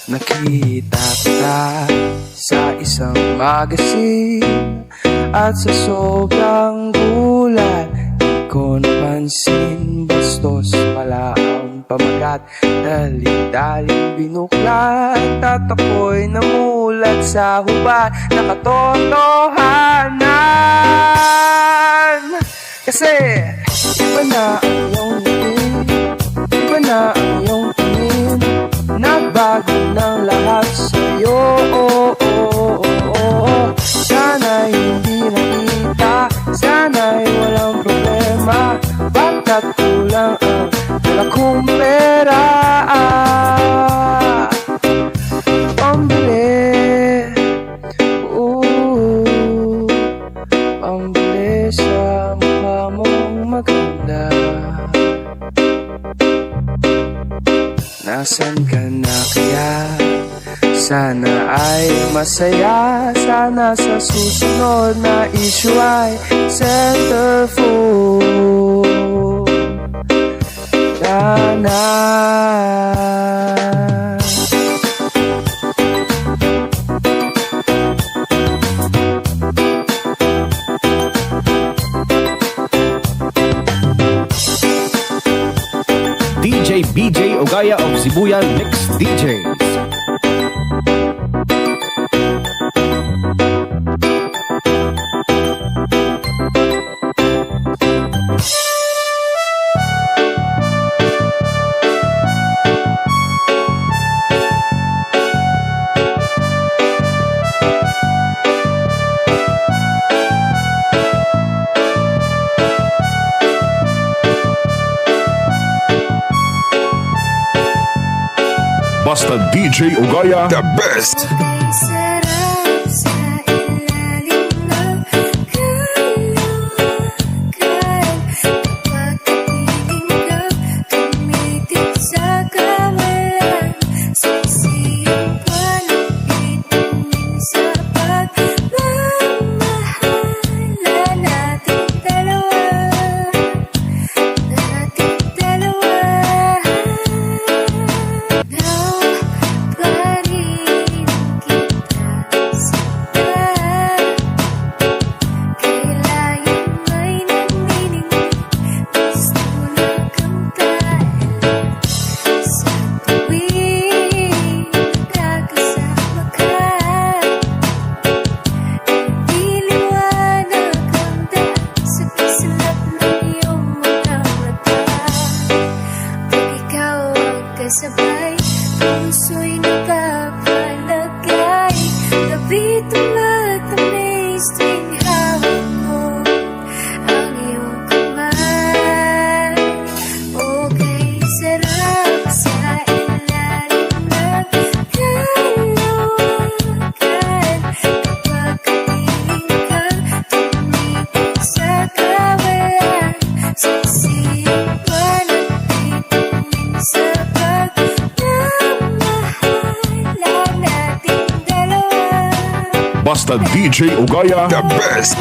Nakita kita sa isang magazine, at sa sobrang gulat di ko napansin, bastos pala ang pamagat. Dali-daling binuklat at ako'y namulat sa hubad na katotohanan. Kasi iba na ang iyong ngiti, iba na ang iyong tingin, nagbago ng lahat sa'yo. Sana'y hindi nakita, sana'y walang problema, baga't kulang ang dala kong pera. Pambili, pambili sa mukha mong maganda. Nasaan ka na kaya? Sana ay masaya, sana sa susunod na issue ay centerfold. Sana DJ BJ Ogaya of Sibuyan Mix DJs. Basta DJ Ogaya, the best! Sarap sa ilalim ng kalawakan, pagkapiling ka, tumitig sa kawalan, sisiyang palapitin sa pagmamahala nating dalawa, nating dalawa. Sabay, puso'y nakapalagay, labit ang matamis tuwing hawak mo ang iyong kamay. Okay, sarap sa ilalim ng kalawakan, kapag kapiling kang tumitig sa kawalan, sisiyang palapitin sa Basta DJ Ogaya, the best!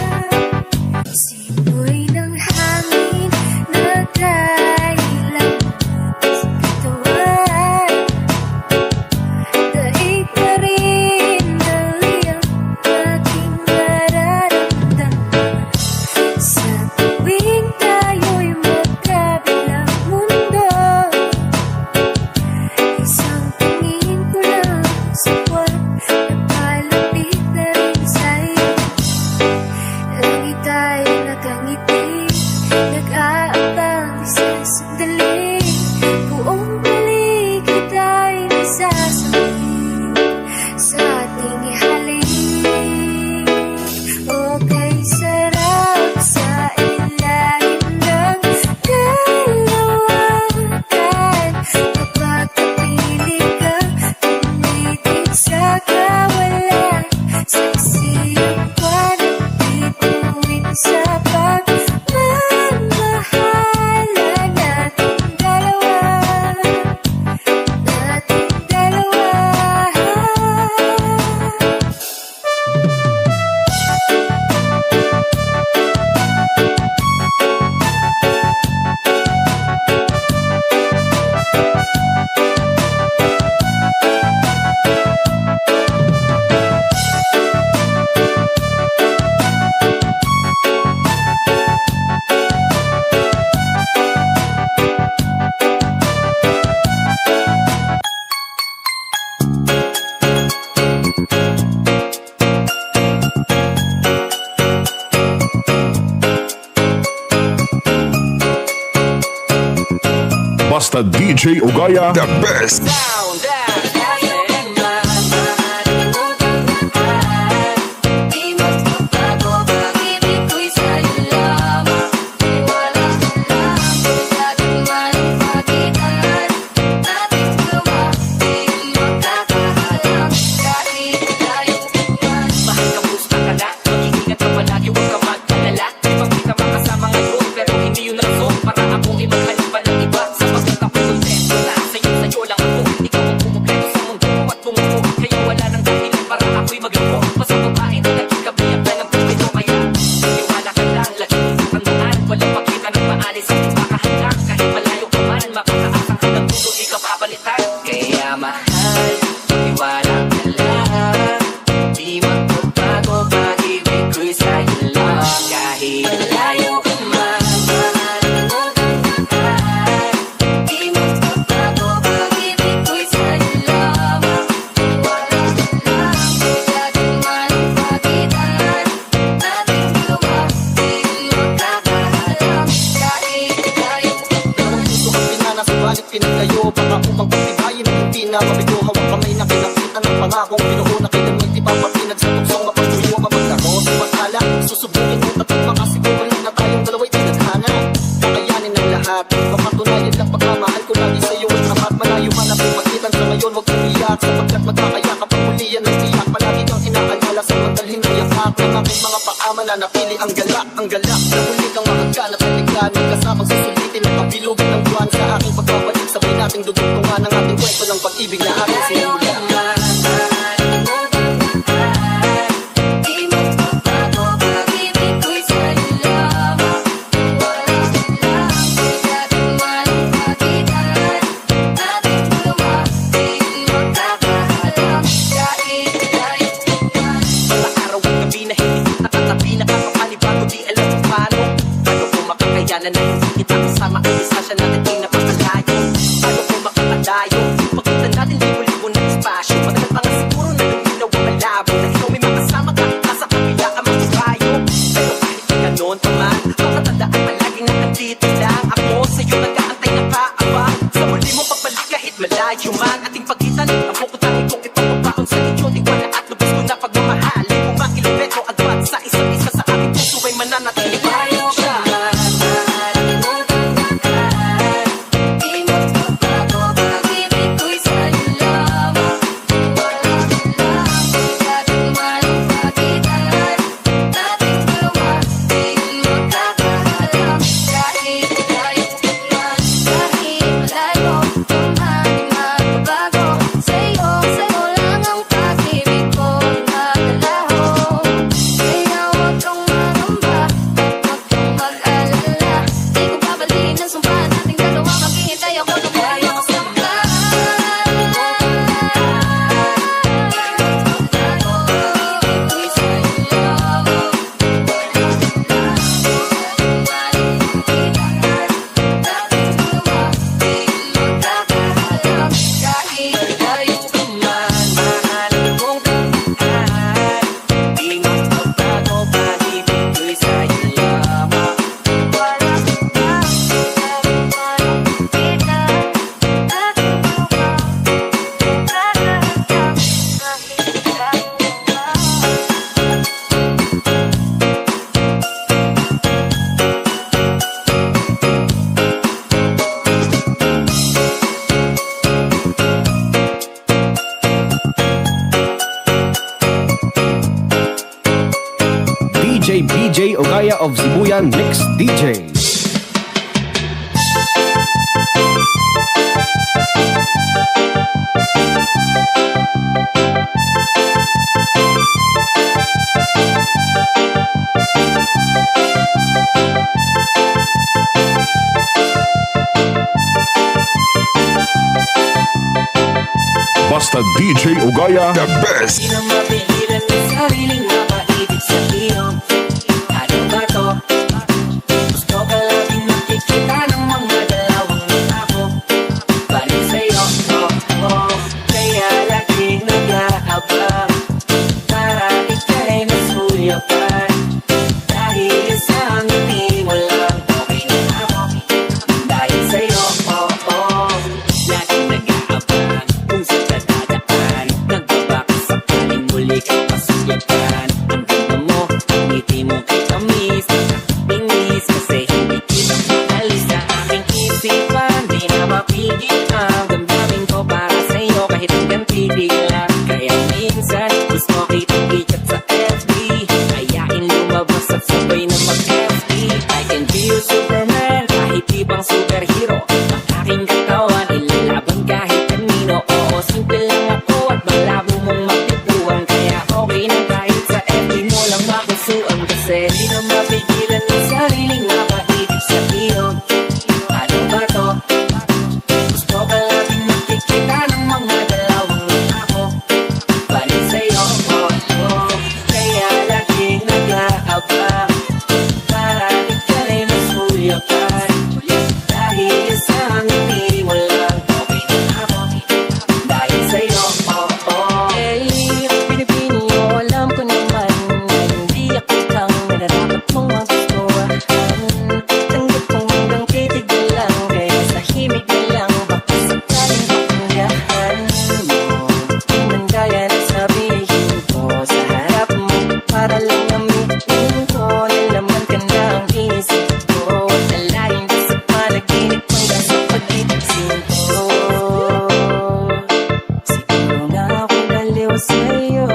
Simoy ng hangin na kailang sa katawan, daig pa rin ang iyong aking mararamdaman. Sa tuwing tayo'y magkabilang mundo, isang tingin ko lang sa buwan, napalapit na rin sa'yo. Basta DJ Ugaya, the best. Pinaglayo, baka upang pagtibayin ang hindi na mabigo. Hawak kamay na kinakita ng pangakong binuo na kinamay di papapinag sa tuksong mapagtuyo mapagdako. Sumatala, susubukin mo at makasiguro na tayong dalawa'y tinadhana. Kakayanin ng lahat, papatunayan lang pagmamahal ko lagi sa'yo at apat. Malayo man ang pumagitan sa ngayon, huwag umiyak sapagkat magkakayak kapag muli yan ang tiyak. Palagi kang inaalala sa mandalhin ng yakap ng aking mga paama na napili ang galak. Ang galak na muli kang mahagkan at halikan. Kasamang susulitin ang kapilugan ng buwan sa aking pagbabalik. Sabay nating dudugtungan ang ating kwento ng pag-ibig na ating sinimula. Na hindi kita kasama ang disasya natin ay napakalayo. Paano kung makakadayo? Pagkita natin libo-libo ng espasyo. Matagal pa nga siguro na nagminaw ang malabo. Na ikaw may makasama ka, nasa kabila ka magkayo. Pero kahit ganoon pa man, makatandaan palaging nakandito lang ako. Sa'yo nag-aantay na kaabang. Sa muli mo pagbalik kahit malayo man. Ating pagitan, ang pukutangin kong ipapabaon sa inyo. Tiwala at lubos ko na pagmamahali. Kung mga kilometro agwat sa isa't isa sa aking puso ay mananatili tayo siya. BJ Ogaya of Sibuyan Mix DJ. Basta DJ Ugaya, the best. Di na mapigilan ang sariling mapaibig sa iyo. Ano ba to? Gusto ka laging nakikita ng mga dalawang ako. Balik sa'yo, kaya laging nag-aabang para ika'y masuyapan. Dahil sa ngiti mo lang, okay na ako. Dahil sa'yo, nagtitigilan. Kaya minsan gusto kitang ikat sa FB, kayain lumabas at sabay na mag-FB. I can be your Superman, kahit di pang superhero. Ang aking katawan, ilalaban kahit kanino. Oo, simple lang ako at malabo mong mapituan. Kaya okay na kahit sa FB mo lang makusuan. Kasi di na mapigilan ng sariling napaibig sa iyo. Ano ba to? Gusto ka laging nakikita ng mga dalawang ako. Balik sa'yo, oh. Kaya laging nag-aabang para ika'y masuyapan. Dahil sa ngiti mo lang, okay na ako. Dahil sa'yo, oh. Hey, Pilipino, alam ko naman na hindi ako lang nararapat mong magustuhan. Tanggap kong hanggang titig na lang, kaya sa himig na lang, baka sakaling pakinggan mo. Hindi gaya na sabihin ko sa harap mo, para lang gamitin ko. Nalaman ka na ang isip ko, dalahin ka sa panaginip hanggang sa pag-iisip ko. Siguro na ako'y baliw sa'yo.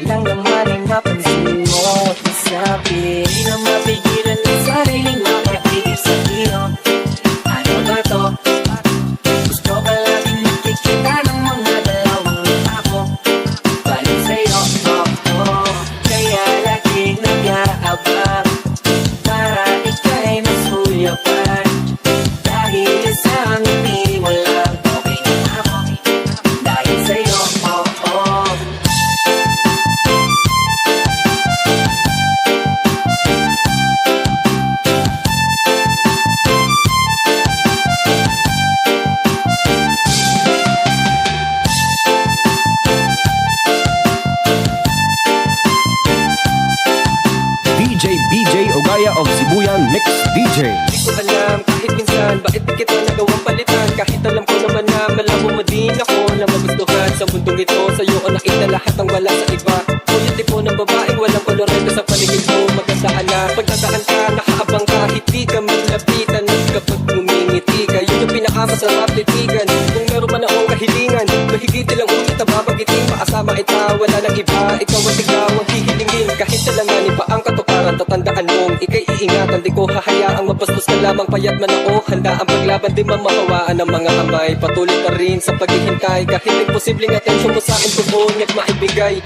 Lang naman ay mapansin mo. Sabi, di na mapigilan ng sariling makatigil sa iyo. Ano ba to? Gusto ka laging nakikita ng mga dalawang ako. Balik sa'yo, oh. Kaya laging nag-aabang para ika'y masuyapan. Dahil sa ngiti mo lang, okay na ako. Dahil sa'yo, oh. BJ Ogaya of Sibuyan Mix DJ. Di ko alam kahit minsan bakit di kita nagawang palitan. Kahit alam ko naman na malabo mo din ako na magustuhan sa mundong ito. Sa'yo o nakita lahat ang wala sa iba. Ngunit tipo ng babaeng walang kolorete sa paligid mo. Maganda ka na, pagdadaan ka, nakaabang ka. Hindi ka malapitan kapag ngumingiti ka. Yun yung pinakamasarap titigan. Kung meron man akong kahilingan, mahigit lang ulit na babagiting. Makasama ikaw, wala nang iba. Ikaw at ikaw ang hihilingin. Kahit alanganin pa ang katuparan, tatandaan mong ika'y iingatan. Di ko hahayaang mabastos ka lamang, payat man ako. Handa ang paglaban, di mamahawaan ng mga kamay. Patuloy pa rin sa paghihintay. Kahit imposibleng atensyon mo sa akin tugon at maibigay.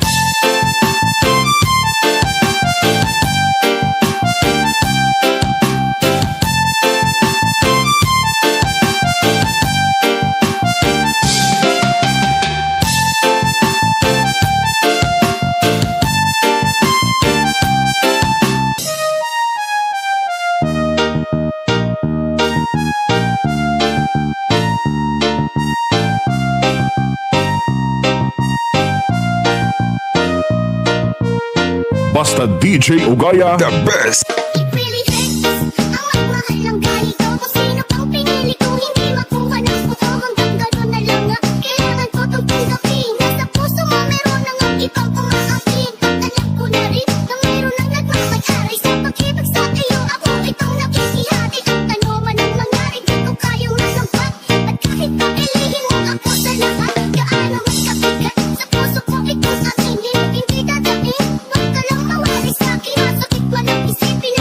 Basta DJ Ogaya, the best! It really hurts. Ang magmahal ng ganito. Kung sino pang pinili ko, hindi makuha ng puto. Hanggang gano'n na lang nga. Kailangan ko itong tanggapin. Nasa puso mo meron na nga ibang umaakin. At alam ko na rin na meron nang nagmamag-aray sa pag-ibig sa iyo. Ako itong nakikihati. At ano man ang mangyari, di ko kayang malampat. At kahit papilihin mo ako sa lahat, gaano man kabigat, sa puso ko itong aking hindi dadating. Huwag ka lang mawari sa'kin. Masakit man ang isipin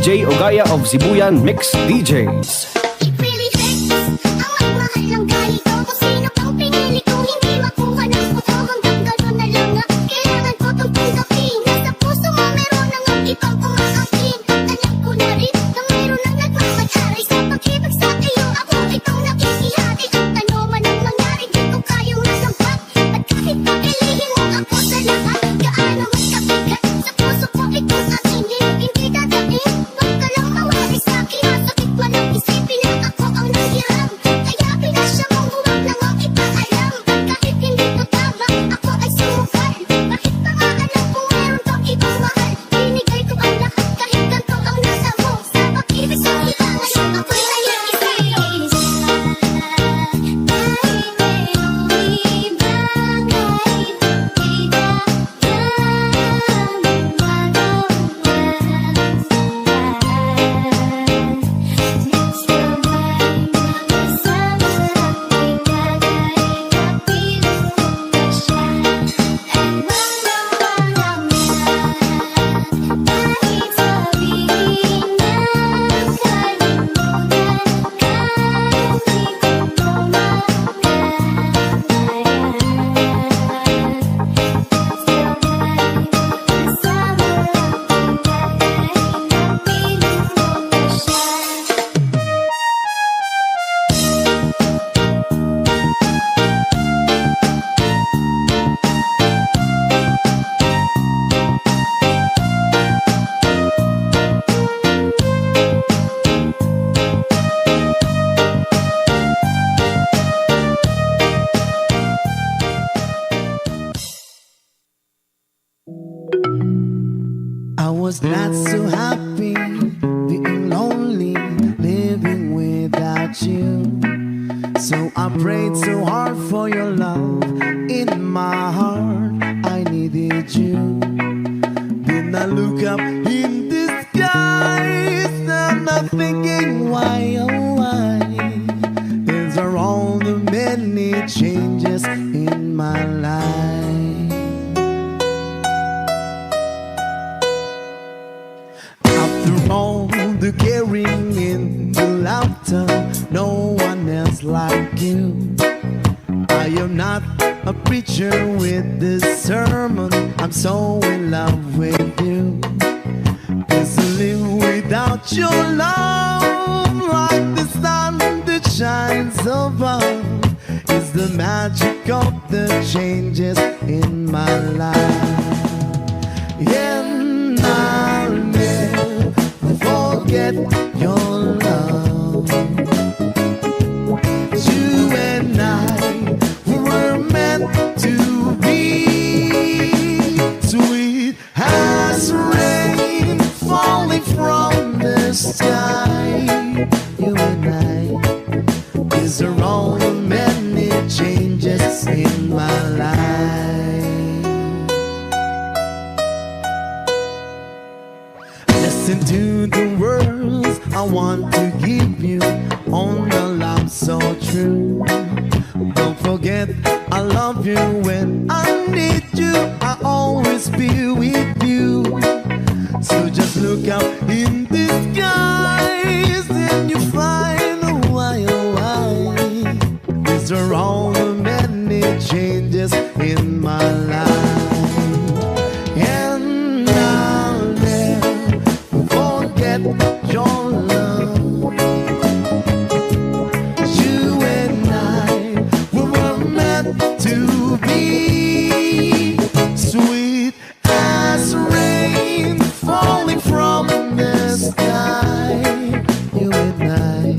BJ Ogaya of Sibuyan Mix DJs. It really hurts. Ang mahal ng ganito. Kung sino pang pinili ko, hindi makuha ng puto. Hanggang gano'n na lang nga. Kailangan ko tong tanggapin. Nasa puso mo meron nang ang ibang umaakin. Alam ko na rin na mayroon nang nagmamatari sa pag-ibig sa iyo. Ako itong nakikihati. At ano man ang mangyari, di ko kayong nalampat. At kahit pa pilihin mo ako sa lahat, gaano man kabigat sa puso ko itong aking hindi dadaing. Huwag ka lang mawari sa'kin. Masakit man ang isipin na ako ang nanghiram. Kaya pinasya mong huwag lang ang ipaalam. Kahit hindi to tama, ako ay sumugal. Bakit pa nga alam kung meron kang ibang mahal? Binigay ko ang lahat kahit ganito ang nasa mo. Sa pag-ibig sa kita ngayon ako'y naiisip. I was not so happy, being lonely, living without you. So I prayed so hard for your love. In my heart, I needed you. Then I look up in the skies, and I'm thinking, why, oh why? These are all the many changes in my life. All the caring in the laughter, no one else like you. I am not a preacher with this sermon, I'm so in love with you. Cause to live without your love, like the sun that shines above, is the magic of the changes in my life. And I'll never forget your love. You and I were meant to be, sweet as rain falling from the sky. You and I, these are all the many changes in my life. Listen to the words I want to give you on the love so true. Don't forget I love you when I need you. I'll always be with you. So just look out in the skies and you find a why, oh why. These are all the many changes in my life. And I'll never forget your love. You and I were meant to be, sweet as rain falling from the sky. You and I,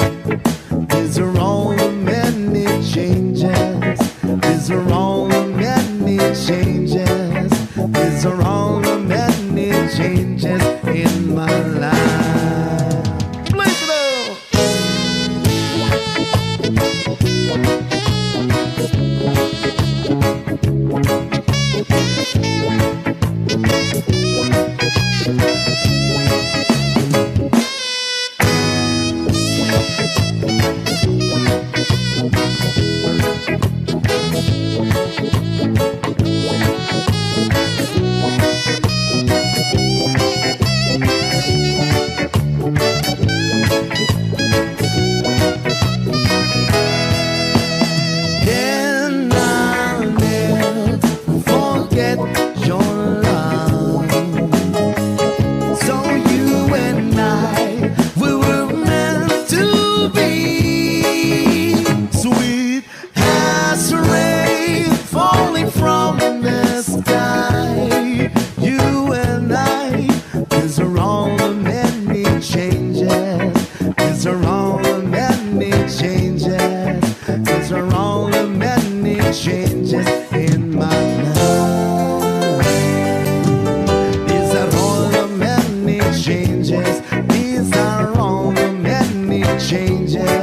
these are all the many changes. These are all the many changes. These are all the many changes in my life. Please know. changes.